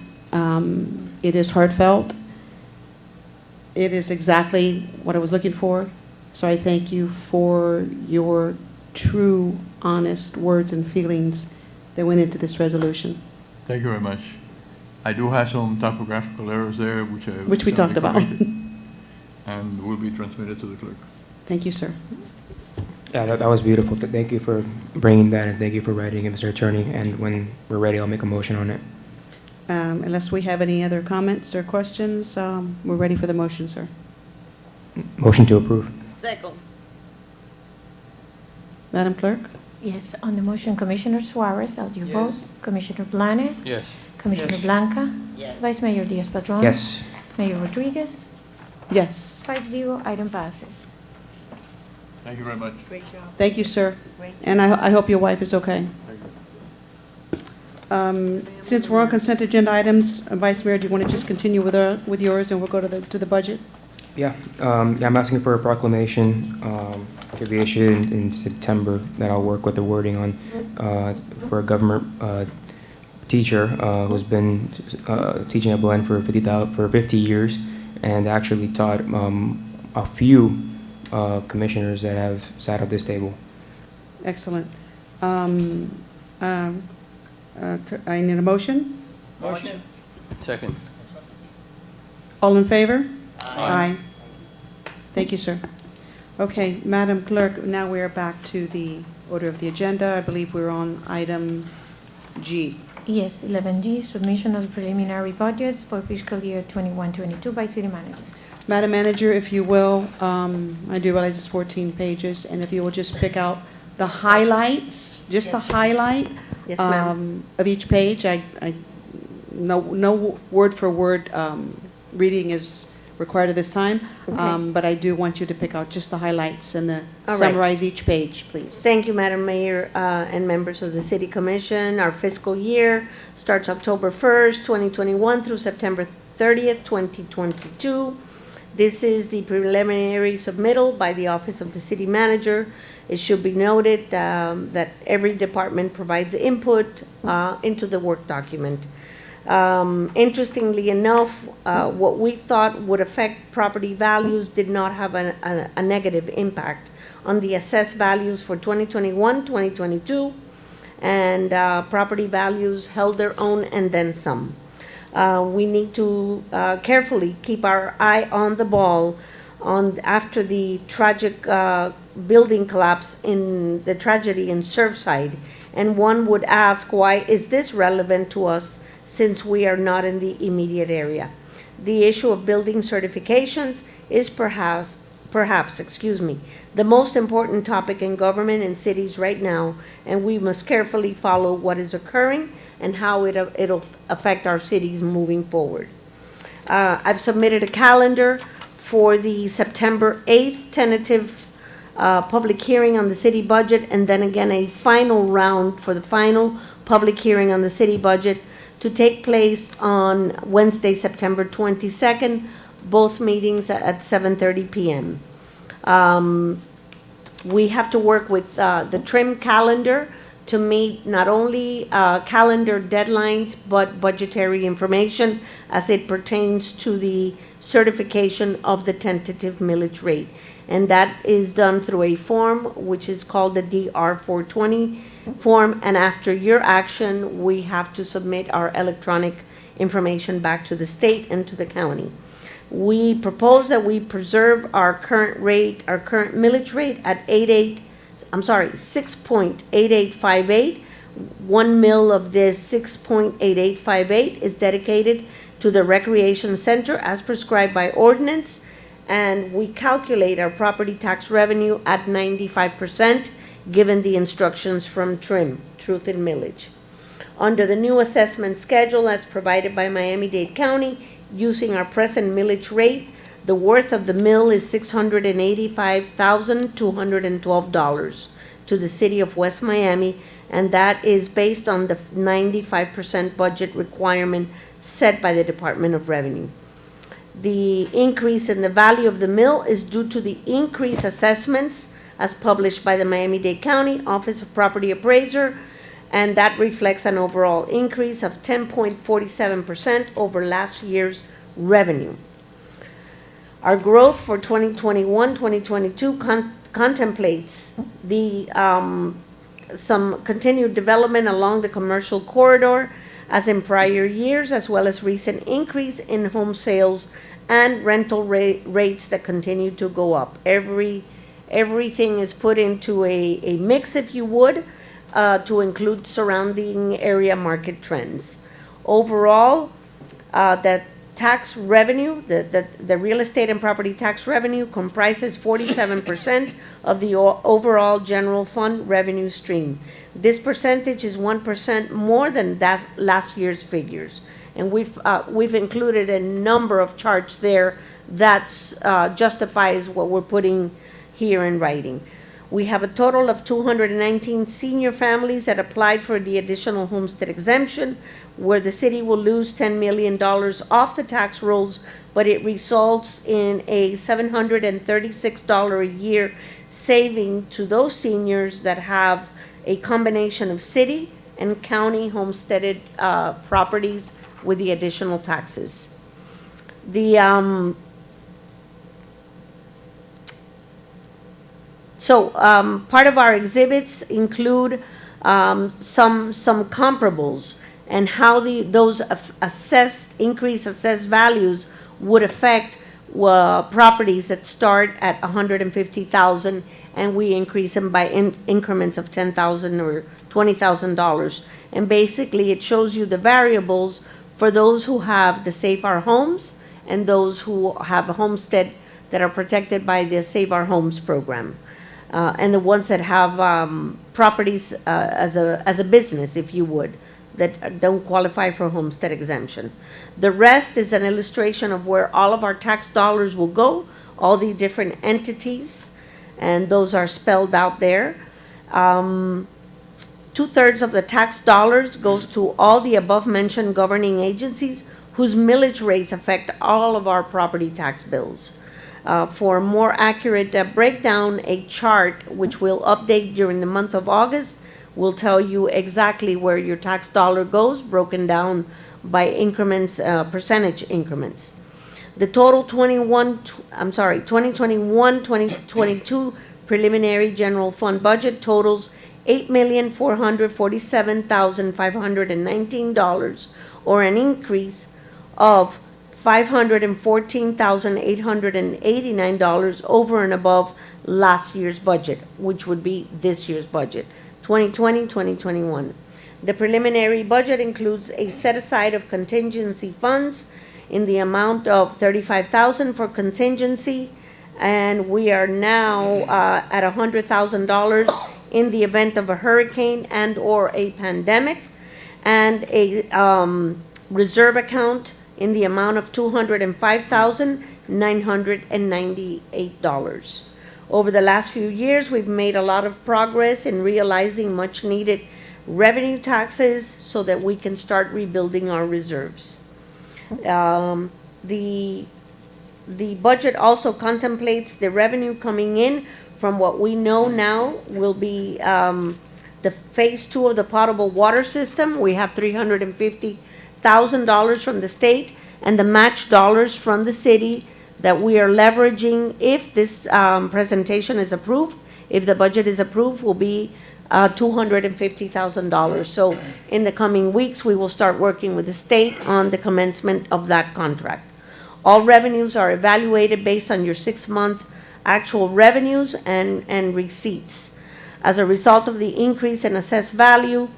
It is heartfelt. It is exactly what I was looking for. So I thank you for your true, honest words and feelings that went into this resolution. Thank you very much. I do have some typographical errors there, which we talked about. And will be transmitted to the clerk. Thank you, sir. Yeah, that was beautiful. Thank you for bringing that, and thank you for writing it, Mr. Attorney. And when we're ready, I'll make a motion on it. Unless we have any other comments or questions, we're ready for the motion, sir. Motion to approve. Second. Madam Clerk? Yes, on the motion, Commissioner Suarez, how do you vote? Commissioner Blanes? Yes. Commissioner Blanca? Yes. Vice Mayor Diaz-Padrón? Yes. Mayor Rodriguez? Yes. 5-0, item passes. Thank you very much. Great job. Thank you, sir. Great. And I hope your wife is okay. Thank you. Since we're on consent agenda items, Vice Mayor, do you want to just continue with yours and we'll go to the budget? Yeah, I'm asking for a proclamation to be issued in September that I'll work with the wording on for a government teacher who's been teaching at Belen for 50 years and actually taught a few commissioners that have sat at this table. Excellent. I need a motion. Motion. Second. All in favor? Aye. Thank you, sir. Okay, Madam Clerk, now we are back to the order of the agenda. I believe we're on item G. Yes, 11G, submission of the preliminary budgets for fiscal year 21-22 by City Manager. Madam Manager, if you will, I do realize it's 14 pages, and if you will just pick out the highlights, just the highlight Yes, ma'am. of each page. No word for word reading is required at this time, Okay. but I do want you to pick out just the highlights and All right. summarize each page, please. Thank you, Madam Mayor, and members of the City Commission. Our fiscal year starts October 1st, 2021 through September 30th, 2022. This is the preliminary submittal by the Office of the City Manager. It should be noted that every department provides input into the work document. Interestingly enough, what we thought would affect property values did not have a negative impact on the assessed values for 2021, 2022, and property values held their own and then some. We need to carefully keep our eye on the ball after the tragic building collapse in the tragedy in Surfside. And one would ask, why is this relevant to us since we are not in the immediate area? The issue of building certifications is perhaps, the most important topic in government and cities right now, and we must carefully follow what is occurring and how it'll affect our cities moving forward. I've submitted a calendar for the September 8th tentative public hearing on the city budget, and then again a final round for the final public hearing on the city budget to take place on Wednesday, September 22nd, both meetings at 7:30 p.m. We have to work with the trim calendar to meet not only calendar deadlines, but budgetary information as it pertains to the certification of the tentative millage rate. And that is done through a form which is called the DR 420 form. And after your action, we have to submit our electronic information back to the state and to the county. We propose that we preserve our current rate, our current millage rate at 6.8858. 1 mil of this 6.8858 is dedicated to the recreation center as prescribed by ordinance, and we calculate our property tax revenue at 95% given the instructions from TRIM, Truth in Millage. Under the new assessment schedule as provided by Miami-Dade County, using our present millage rate, the worth of the mill is $685,212 to the city of West Miami, and that is based on the 95% budget requirement set by the Department of Revenue. The increase in the value of the mill is due to the increased assessments as published by the Miami-Dade County Office of Property Appraiser, and that reflects an overall increase of 10.47% over last year's revenue. Our growth for 2021-2022 contemplates the some continued development along the commercial corridor as in prior years, as well as recent increase in home sales and rental rates that continue to go up. Everything is put into a mix, if you would, to include surrounding area market trends. Overall, the tax revenue, the real estate and property tax revenue comprises 47% of the overall general fund revenue stream. This percentage is 1% more than last year's figures. And we've included a number of charts there that justifies what we're putting here in writing. We have a total of 219 senior families that applied for the additional homestead exemption, where the city will lose $10 million off the tax rolls, but it results in a $736 a year saving to those seniors that have a combination of city and county homesteaded properties with the additional taxes. Part of our exhibits include some comparables and how those increased assessed values would affect properties that start at $150,000 and we increase them by increments of $10,000 or $20,000. And basically it shows you the variables for those who have the Save Our Homes and those who have a homestead that are protected by the Save Our Homes program. And the ones that have properties as a business, if you would, that don't qualify for homestead exemption. The rest is an illustration of where all of our tax dollars will go, all the different entities, and those are spelled out there. 2/3 of the tax dollars goes to all the above-mentioned governing agencies whose millage rates affect all of our property tax bills. For a more accurate breakdown, a chart which we'll update during the month of August will tell you exactly where your tax dollar goes, broken down by increments, percentage increments. The total 2021-2022 preliminary general fund budget totals $8,447,519, or an increase of $514,889 over and above last year's budget, which would be this year's budget, 2020-2021. The preliminary budget includes a set-aside of contingency funds in the amount of $35,000 for contingency, and we are now at $100,000 in the event of a hurricane and or a pandemic, and a reserve account in the amount of $205,998. Over the last few years, we've made a lot of progress in realizing much-needed revenue taxes so that we can start rebuilding our reserves. The budget also contemplates the revenue coming in from what we know now will be the phase 2 of the potable water system. We have $350,000 from the state and the match dollars from the city that we are leveraging if this presentation is approved. If the budget is approved, will be $250,000. So in the coming weeks, we will start working with the state on the commencement of that contract. All revenues are evaluated based on your 6-month actual revenues and receipts. As a result of the increase in assessed value,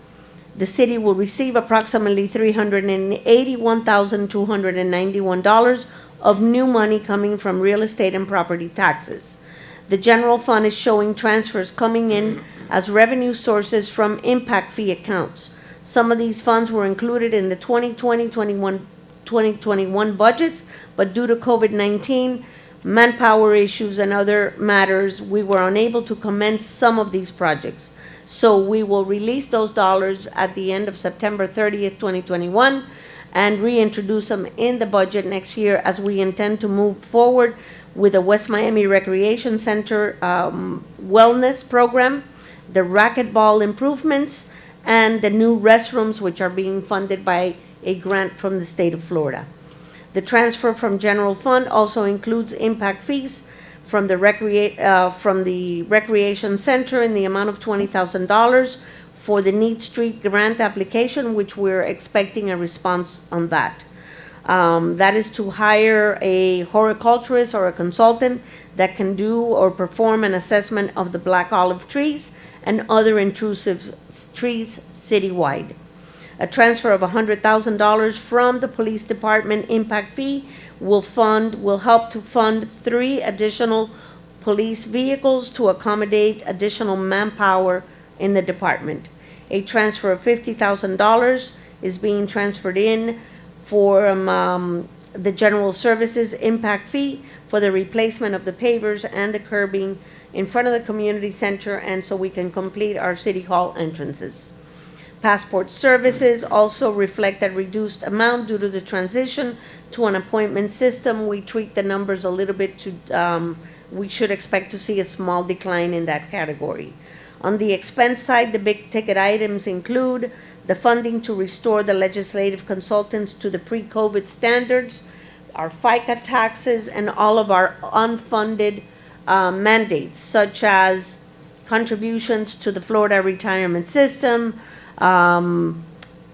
the city will receive approximately $381,291 of new money coming from real estate and property taxes. The general fund is showing transfers coming in as revenue sources from impact fee accounts. Some of these funds were included in the 2021 budgets, but due to COVID-19, manpower issues and other matters, we were unable to commence some of these projects. So we will release those dollars at the end of September 30th, 2021, and reintroduce them in the budget next year as we intend to move forward with the West Miami Recreation Center wellness program, the racquetball improvements, and the new restrooms, which are being funded by a grant from the state of Florida. The transfer from general fund also includes impact fees from the recreation center in the amount of $20,000 for the Need Street grant application, which we're expecting a response on that. That is to hire a horticulturist or a consultant that can do or perform an assessment of the black olive trees and other intrusive trees citywide. A transfer of $100,000 from the police department impact fee will help to fund 3 additional police vehicles to accommodate additional manpower in the department. A transfer of $50,000 is being transferred in for the general services impact fee for the replacement of the pavers and the curbing in front of the community center, and so we can complete our city hall entrances. Passport services also reflect a reduced amount due to the transition to an appointment system. We tweaked the numbers a little bit to, we should expect to see a small decline in that category. On the expense side, the big ticket items include the funding to restore the legislative consultants to the pre-COVID standards, our FICA taxes, and all of our unfunded mandates, such as contributions to the Florida retirement system, all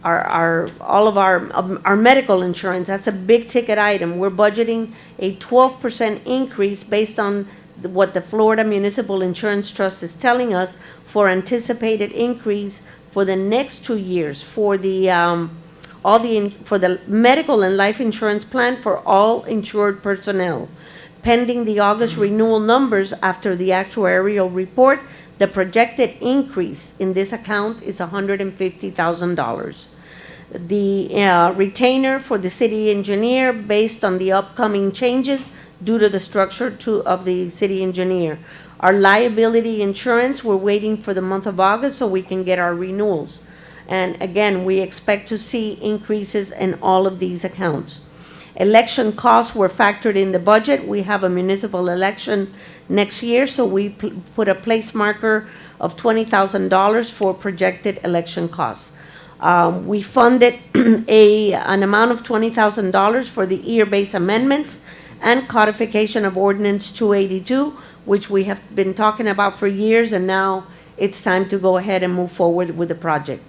of our medical insurance. That's a big ticket item. We're budgeting a 12% increase based on what the Florida Municipal Insurance Trust is telling us for anticipated increase for the next 2 years for the for the medical and life insurance plan for all insured personnel. Pending the August renewal numbers after the actuarial report, the projected increase in this account is $150,000. The retainer for the city engineer based on the upcoming changes due to the structure of the city engineer. Our liability insurance, we're waiting for the month of August so we can get our renewals. And again, we expect to see increases in all of these accounts. Election costs were factored in the budget. We have a municipal election next year, so we put a place marker of $20,000 for projected election costs. We funded an amount of $20,000 for the year-based amendments and codification of Ordinance 282, which we have been talking about for years, and now it's time to go ahead and move forward with the project.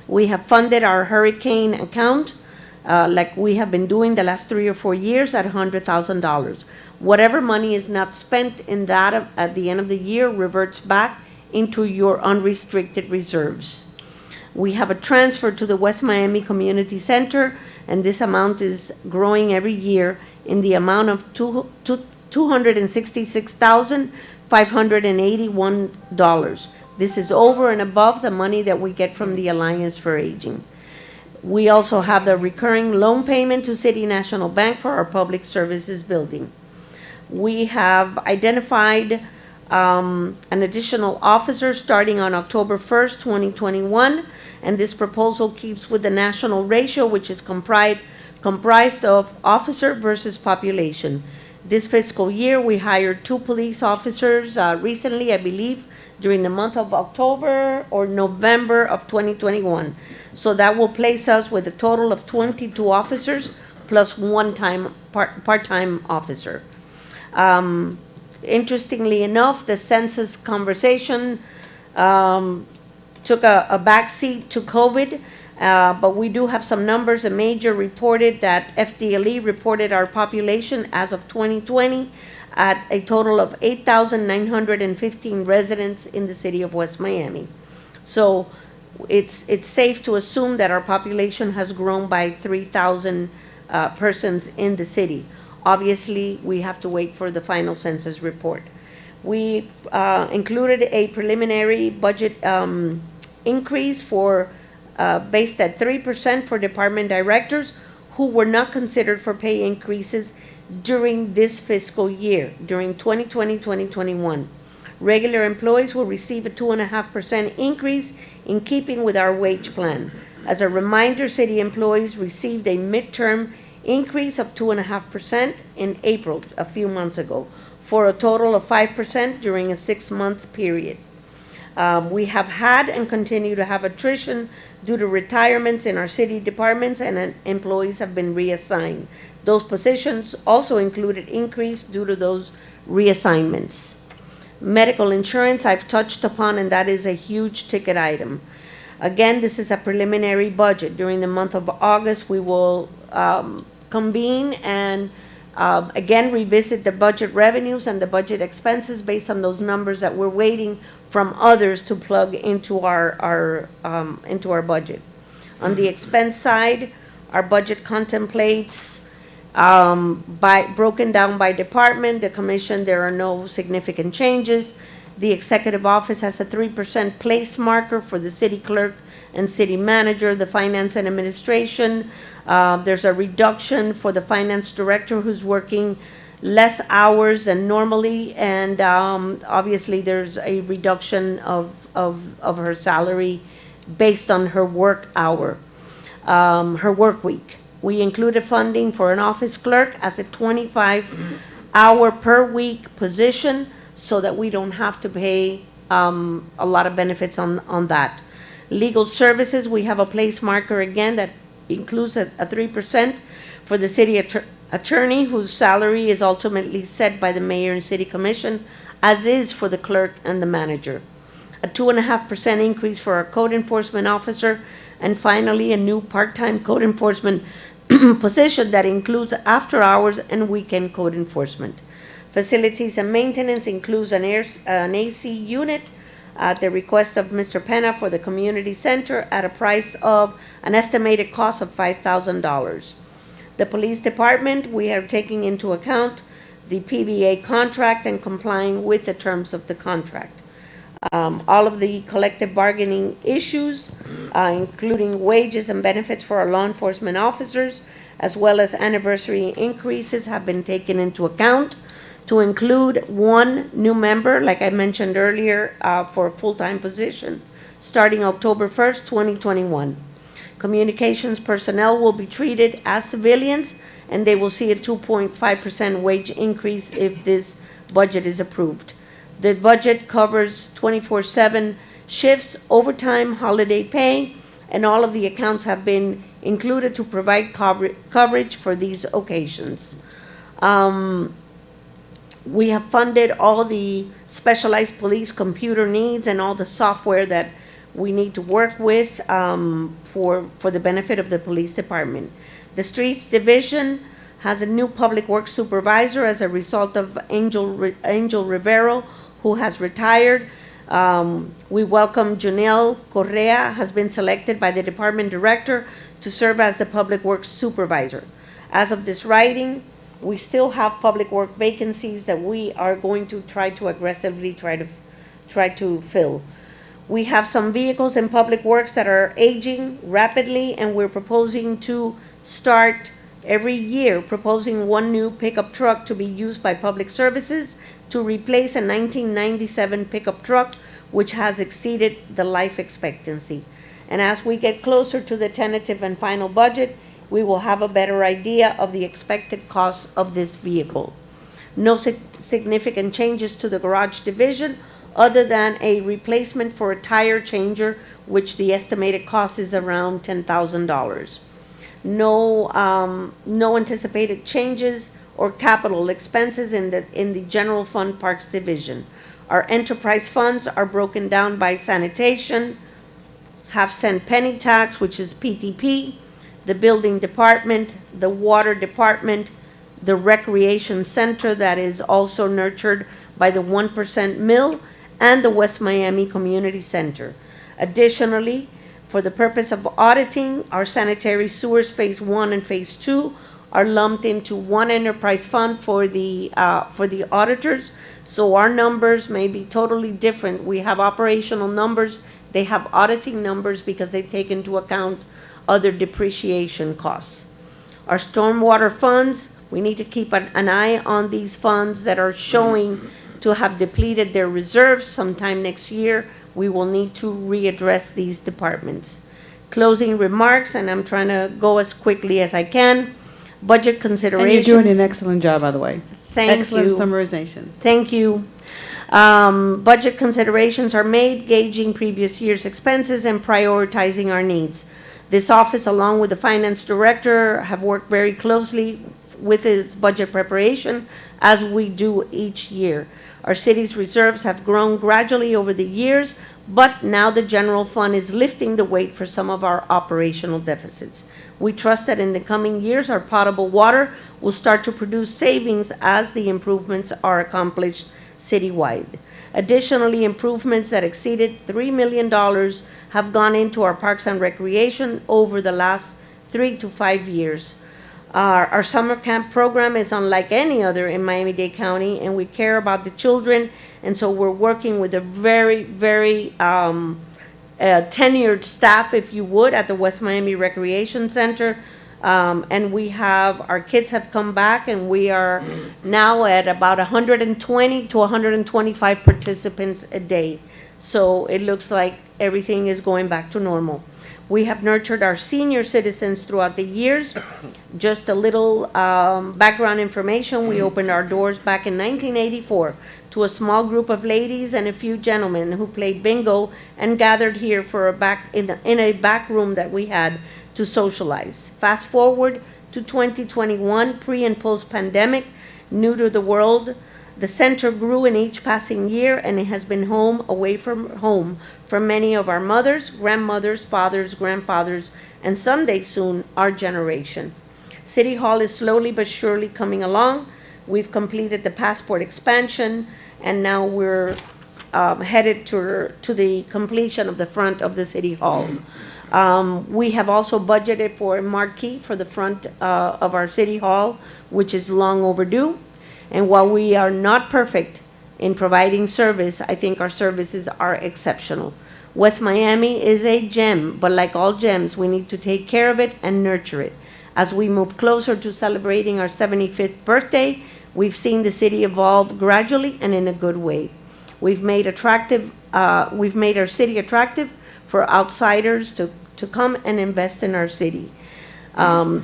We have funded our hurricane account like we have been doing the last 3 or 4 years at $100,000. Whatever money is not spent in that at the end of the year reverts back into your unrestricted reserves. We have a transfer to the West Miami Community Center, and this amount is growing every year in the amount of $266,581. This is over and above the money that we get from the Alliance for Aging. We also have the recurring loan payment to City National Bank for our public services building. We have identified an additional officer starting on October 1st, 2021, and this proposal keeps with the national ratio, which is comprised of officer versus population. This fiscal year, we hired 2 police officers recently, I believe, during the month of October or November of 2021. So that will place us with a total of 22 officers plus one part-time officer. Interestingly enough, the census conversation took a backseat to COVID, but we do have some numbers. A major reported that FDLE reported our population as of 2020 at a total of 8,915 residents in the city of West Miami. So it's safe to assume that our population has grown by 3,000 persons in the city. Obviously, we have to wait for the final census report. We included a preliminary budget increase for based at 3% for department directors who were not considered for pay increases during this fiscal year, during 2020-2021. Regular employees will receive a 2.5% increase in keeping with our wage plan. As a reminder, city employees received a midterm increase of 2.5% in April, a few months ago, for a total of 5% during a 6-month period. We have had and continue to have attrition due to retirements in our city departments, and employees have been reassigned. Those positions also included increase due to those reassignments. Medical insurance I've touched upon, and that is a huge ticket item. Again, this is a preliminary budget. During the month of August, we will convene and again revisit the budget revenues and the budget expenses based on those numbers that we're waiting from others to plug into our budget. On the expense side, our budget contemplates broken down by department. The commission, there are no significant changes. The executive office has a 3% place marker for the city clerk and city manager. The finance and administration, there's a reduction for the finance director who's working less hours than normally, and obviously there's a reduction of her salary based on her work hour, her work week. We included funding for an office clerk as a 25-hour per week position so that we don't have to pay a lot of benefits on that. Legal services, we have a place marker again that includes a 3% for the city attorney, whose salary is ultimately set by the mayor and city commission, as is for the clerk and the manager. A 2.5% increase for our code enforcement officer, and finally a new part-time code enforcement position that includes after hours and weekend code enforcement. Facilities and maintenance includes an AC unit at the request of Mr. Pena for the community center at a price of an estimated cost of $5,000. The police department, we are taking into account the PBA contract and complying with the terms of the contract. All of the collective bargaining issues, including wages and benefits for our law enforcement officers, as well as anniversary increases, have been taken into account to include one new member, like I mentioned earlier, for a full-time position, starting October 1st, 2021. Communications personnel will be treated as civilians, and they will see a 2.5% wage increase if this budget is approved. The budget covers 24/7 shifts, overtime, holiday pay, and all of the accounts have been included to provide coverage for these occasions. We have funded all the specialized police computer needs and all the software that we need to work with for the benefit of the police department. The Streets Division has a new public works supervisor as a result of Angel Rivero, who has retired. We welcome Janelle Correa, has been selected by the department director to serve as the public works supervisor. As of this writing, we still have public work vacancies that we are going to try to aggressively try to fill. We have some vehicles in Public Works that are aging rapidly, and we're proposing to start every year, proposing one new pickup truck to be used by Public Services to replace a 1997 pickup truck, which has exceeded the life expectancy. And as we get closer to the tentative and final budget, we will have a better idea of the expected cost of this vehicle. No significant changes to the garage division, other than a replacement for a tire changer, which the estimated cost is around $10,000. No anticipated changes or capital expenses in the general fund parks division. Our enterprise funds are broken down by sanitation, half-cent penny tax, which is PTP, the building department, the water department, the recreation center that is also nurtured by the 1% mill, and the West Miami Community Center. Additionally, for the purpose of auditing, our sanitary sewers Phase 1 and Phase 2 are lumped into one enterprise fund for the auditors, so our numbers may be totally different. We have operational numbers, they have auditing numbers because they take into account other depreciation costs. Our stormwater funds, we need to keep an eye on these funds that are showing to have depleted their reserves. Sometime next year, we will need to readdress these departments. Closing remarks, and I'm trying to go as quickly as I can. Budget And considerations. you're doing an excellent job, by the way. Thank Excellent you. summarization. Thank you. Budget considerations are made, gauging previous year's expenses and prioritizing our needs. This office, along with the finance director, have worked very closely with its budget preparation, as we do each year. Our city's reserves have grown gradually over the years, but now the general fund is lifting the weight for some of our operational deficits. We trust that in the coming years, our potable water will start to produce savings as the improvements are accomplished citywide. Additionally, improvements that exceeded $3 million have gone into our parks and recreation over the last 3 to 5 years. Our summer camp program is unlike any other in Miami-Dade County, and we care about the children, and so we're working with a very, very tenured staff, if you would, at the West Miami Recreation Center. And our kids have come back, and we are now at about 120 to 125 participants a day. So it looks like everything is going back to normal. We have nurtured our senior citizens throughout the years. Just a little background information, we opened our doors back in 1984 to a small group of ladies and a few gentlemen who played bingo and gathered here for in a back room that we had to socialize. Fast forward to 2021, pre and post pandemic, new to the world. The center grew in each passing year, and it has been home away from home for many of our mothers, grandmothers, fathers, grandfathers, and someday soon our generation. City Hall is slowly but surely coming along. We've completed the passport expansion, and now we're headed to the completion of the front of the City Hall. We have also budgeted for a marquee for the front of our City Hall, which is long overdue. And while we are not perfect in providing service, I think our services are exceptional. West Miami is a gem, but like all gems, we need to take care of it and nurture it. As we move closer to celebrating our 75th birthday, we've seen the city evolve gradually and in a good way. We've made our city attractive for outsiders to come and invest in our city. Our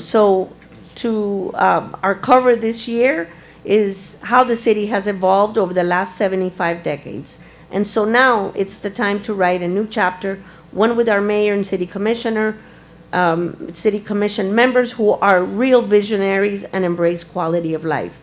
cover this year is how the city has evolved over the last 75 decades. And so now it's the time to write a new chapter, one with our mayor and city commissioner, city commission members who are real visionaries and embrace quality of life.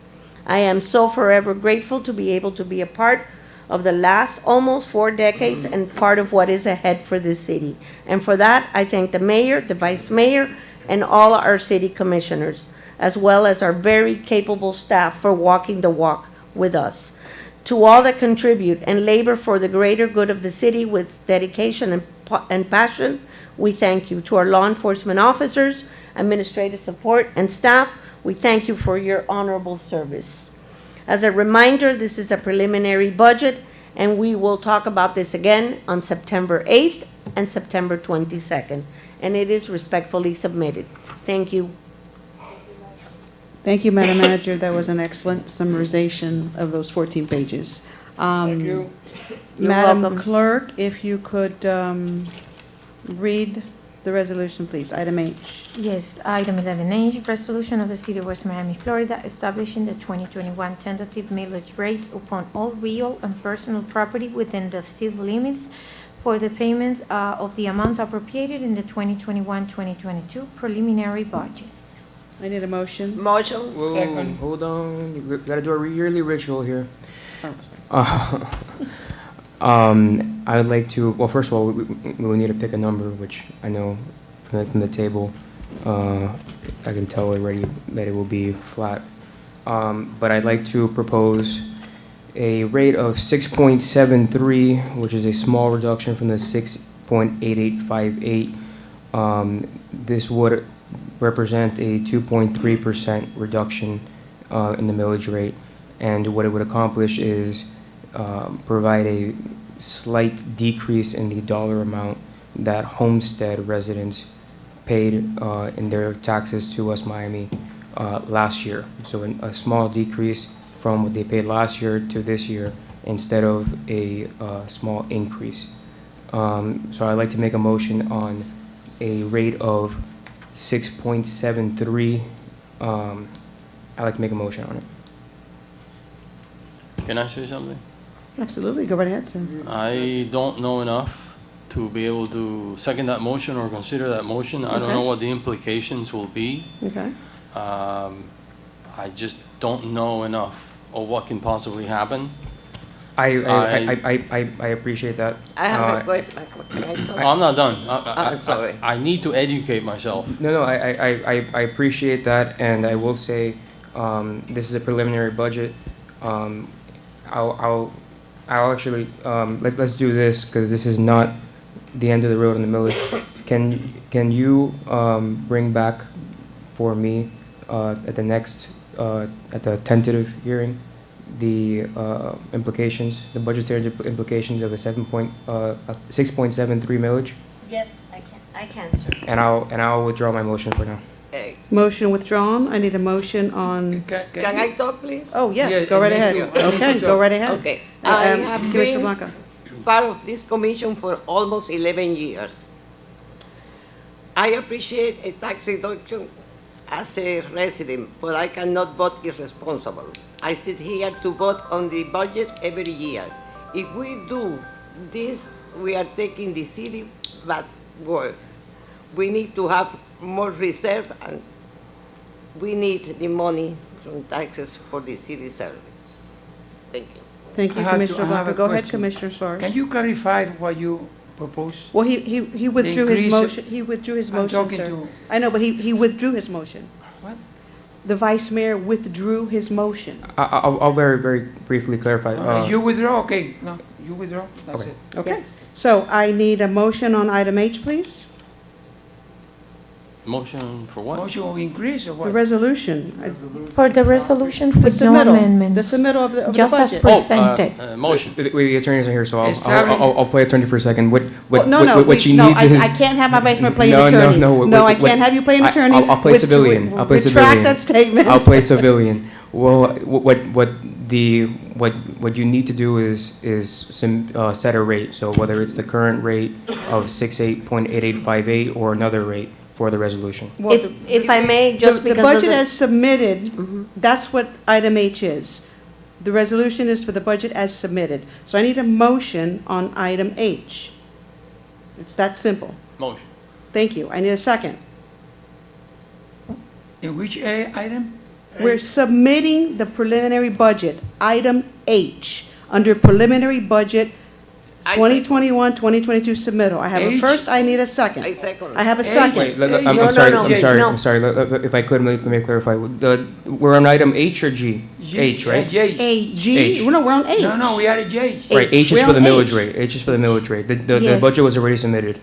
I am so forever grateful to be able to be a part of the last almost 4 decades and part of what is ahead for this city. And for that, I thank the mayor, the vice mayor, and all our city commissioners, as well as our very capable staff for walking the walk with us. To all that contribute and labor for the greater good of the city with dedication and passion, we thank you. To our law enforcement officers, administrative support, and staff, we thank you for your honorable service. As a reminder, this is a preliminary budget, And we will talk about this again on September 8th and September 22nd. And it is respectfully submitted. Thank you. Thank you, Madam Manager. That was an excellent summarization of those 14 pages. Thank you. You're Madam welcome. Clerk, if you could read the resolution, please. Item H. Yes, item 11H, resolution of the City of West Miami, Florida, establishing the 2021 tentative millage rates upon all real and personal property within the city limits for the payments of the amounts appropriated in the 2021-2022 preliminary budget. I need a motion. Motion. Whoa, Second. hold on. You gotta do a yearly ritual here. I would like to, well, first of all, we will need to pick a number, which I know from the table, I can tell already that it will be flat. But I'd like to propose a rate of 6.73, which is a small reduction from the 6.8858. This would represent a 2.3% reduction in the millage rate. And what it would accomplish is provide a slight decrease in the dollar amount that homestead residents paid in their taxes to West Miami last year. So a small decrease from what they paid last year to this year instead of a small increase. So I'd like to make a motion on a rate of 6.73. I'd like to make a motion on it. Can I say something? Absolutely. Go right ahead, sir. I don't know enough to be able to second that motion or consider that motion. I don't Okay. know what the implications will be. Okay. I just don't know enough of what can possibly happen. I appreciate that. I have a question. Can I talk? I'm not done. Sorry. I need to educate myself. No, I appreciate that, and I will say, this is a preliminary budget. I'll actually, let's do this, because this is not the end of the road in the millage. Can you, bring back for me, at the next, at the tentative hearing, the, implications, the budgetary implications of a 6.73 millage? Yes, I can, sir. And I'll withdraw my motion for now. Motion withdrawn. I need a motion on, Can I talk, please? oh, yes, Yes, go right thank ahead. you. Okay, go right ahead. Okay. I have Commissioner been Blanca. part of this commission for almost 11 years. I appreciate a tax reduction as a resident, but I cannot vote irresponsible. I sit here to vote on the budget every year. If we do this, we are taking the city back worse. We need to have more reserve, and we need the money from taxes for the city service. Thank you. Thank you, I have to- Commissioner I have Blanca. a Go ahead, question. Commissioner Suarez. Can you clarify what you propose? Well, he withdrew his increase- motion. He withdrew his I'm motion, talking sir. to- I know, but he withdrew his motion. What? The Vice Mayor withdrew his motion. I'll very, very briefly clarify. You withdraw, okay, no, you withdraw, that's Okay. it. Okay. Yes. So I need a motion on item H, please. Motion for what? Motion will increase or The what? resolution, For the resolution the with no submittal, the amendments, submittal of the just as budget. presented. Motion. The attorneys are here, so Establish- I'll play attorney for a second. What you No, need is. I can't have my Vice Mayor play No, an no, attorney. no, No, I what- can't have you play an I- attorney. I'll play civilian. I'll play Retract civilian. that statement. I'll play civilian. Well, what you need to do is set a rate. So whether it's the current rate of 68.8858 or another rate for the resolution. Well, If I may, just the because budget of as submitted, that's what item H is. The resolution is for the budget as submitted. So I need a motion on item H. It's that simple. Motion. Thank you. I need a second. In which item? We're submitting the preliminary budget, item H, under preliminary budget 2021, 2022 submittal. I have a H? first, I need a second. I second. I have a H. second. Wait, No, I'm sorry, no, I'm sorry. If I could, let me clarify. We're on item H or G? G, H, right? J. A, G, H. no, we're on H. No, we added J. Right, H is We're for the on millage H. rate. H is for the millage rate. The Yes. budget was already submitted.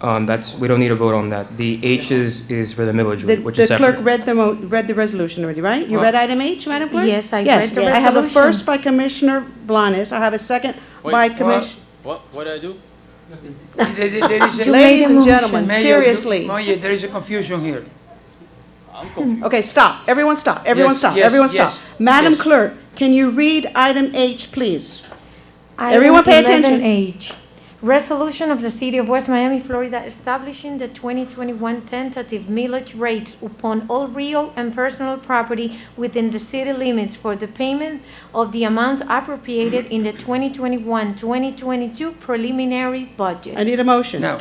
We don't need to vote on that. The H is for the millage The rate, which is the clerk separate. read the resolution already, right? You Well- read item H, Madam Clerk? Yes, I Yes, read the I have a resolution. first by Commissioner Blanes. I have a second Wait, by what? Commission. What did I do? There is a- Ladies and gentlemen, Mayor, seriously. Moye, there is a confusion here. I'm confused. Okay, stop. Everyone stop. Everyone Yes, stop. yes, Everyone yes, stop. Madam yes. Clerk, can you read item H, please? Item Everyone pay attention. 11H, resolution of the City of West Miami, Florida, establishing the 2021 tentative millage rates upon all real and personal property within the city limits for the payment of the amounts appropriated in the 2021-2022 preliminary budget. I need a motion. Now,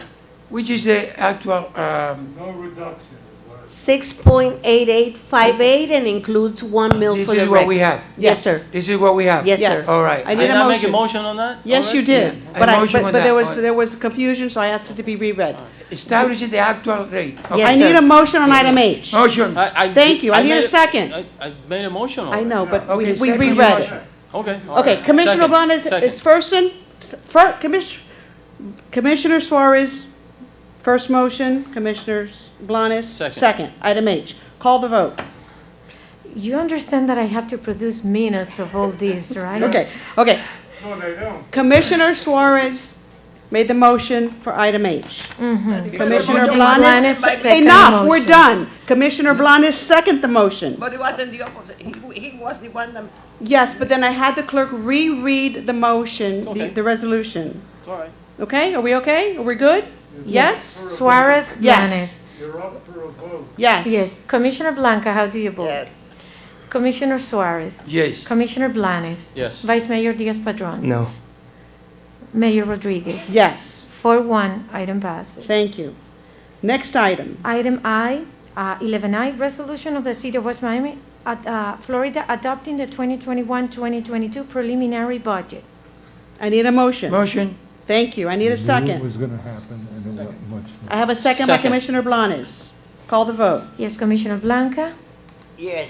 which is the actual, No reduction is what it 6.8858 and includes 1 mil this for the is what rec. we have? Yes, sir. This is what we have? Yes, Yes. sir. All right. I need Did a I make a motion. motion on that? Yes, you already? did. Yeah. But A I, motion but on there that. was confusion, so I asked it to be reread. Establishing the actual rate. Okay. I Yes, need sir. a motion on item H. Motion. Thank you. I need a made second. I made a motion on I it. know, but we Okay, second reread your it. motion. Okay. all Okay, right. Commissioner Second. Blanes Second. is Commissioner Suarez, first motion, Commissioner Blanes, Second. second. Item H. Call the vote. You understand that I have to produce minutes of all this, right? Okay, okay. No, they don't. Commissioner Suarez made the motion for item H. Commissioner Blanes, Blanes, second enough, we're motion. done. Commissioner Blanes, second the motion. But it wasn't the opposite. He was the one that. Yes, but then I had the clerk reread the motion, Okay. the resolution. All right. Okay, are we okay? Are we good? Yes? Suarez, Yes. Blanes. You're up for a vote. Yes. Yes. Commissioner Blanca, how do you vote? Yes. Commissioner Suarez. Yes. Commissioner Blanes. Yes. Vice Mayor Diaz-Padrón. No. Mayor Rodriguez. Yes, 4-1, item passes. thank you. Next item. Item I, 11I, resolution of the City of West Miami, Florida, adopting the 2021-2022 preliminary budget. I need a motion. Motion. Thank you. I need a It second. was gonna happen and it wasn't much. I have a second by Second. Commissioner Blanes. Call the vote. Yes, Commissioner Blanca. Yes.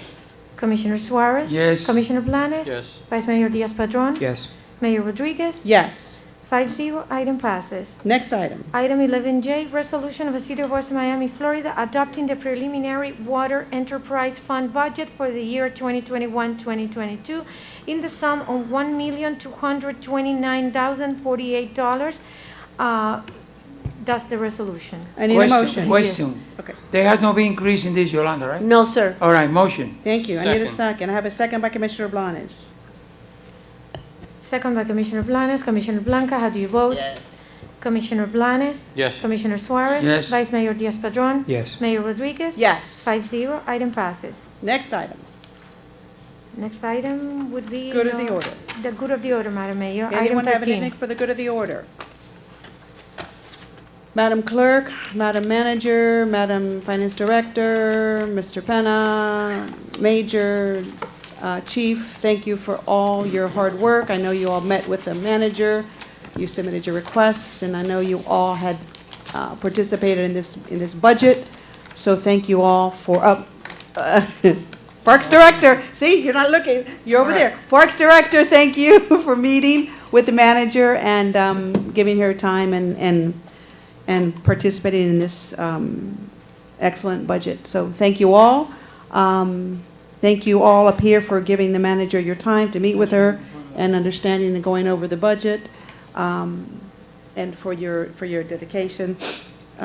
Commissioner Suarez. Yes. Commissioner Blanes. Yes. Vice Mayor Diaz-Padrón. Yes. Mayor Rodriguez. Yes. 5-0, item passes. Next item. Item 11J, resolution of the City of West Miami, Florida, adopting the preliminary water enterprise fund budget for the year 2021-2022 in the sum of $1,229,048. That's the resolution. I need a motion. Question. Okay. There has no been increase in this, Yolanda, right? No, sir. All right, motion. Thank you. I need a Second. second. I have a second by Commissioner Blanes. Second by Commissioner Blanes. Commissioner Blanca, how do you vote? Yes. Commissioner Blanes. Yes. Commissioner Suarez. Yes. Vice Mayor Diaz-Padrón. Yes. Mayor Rodriguez. Yes. 5-0, item passes. Next item. Next item would be. Good of the order. The good of the order, Madam Mayor. Item Anyone have 13. anything for the good of the order? Madam Clerk, Madam Manager, Madam Finance Director, Mr. Penna, Major, Chief, thank you for all your hard work. I know you all met with the manager, you submitted your requests, and I know you all had participated in this budget. So thank you all for, Parks Director, see, you're not looking, you're over there. Parks Director, thank you for meeting with the manager and giving her time and participating in this excellent budget. So thank you all. Thank you all up here for giving the manager your time to meet with her and understanding and going over the budget, and for your dedication.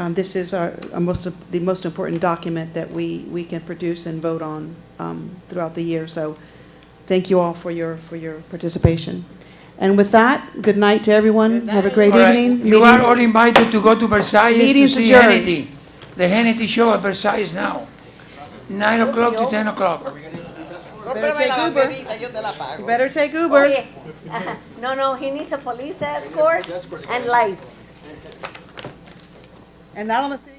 This is the most important document that we can produce and vote on throughout the year. So thank you all for your participation. And with that, good night to everyone. Have a great All right, evening. you are all invited to go to Versailles to Meeting's see adjourned. Hannity. The Hannity show at Versailles now. 9 o'clock to 10 o'clock. Better take Uber. You better take Uber. Oye, no, he needs a police escort and lights. And not on the city.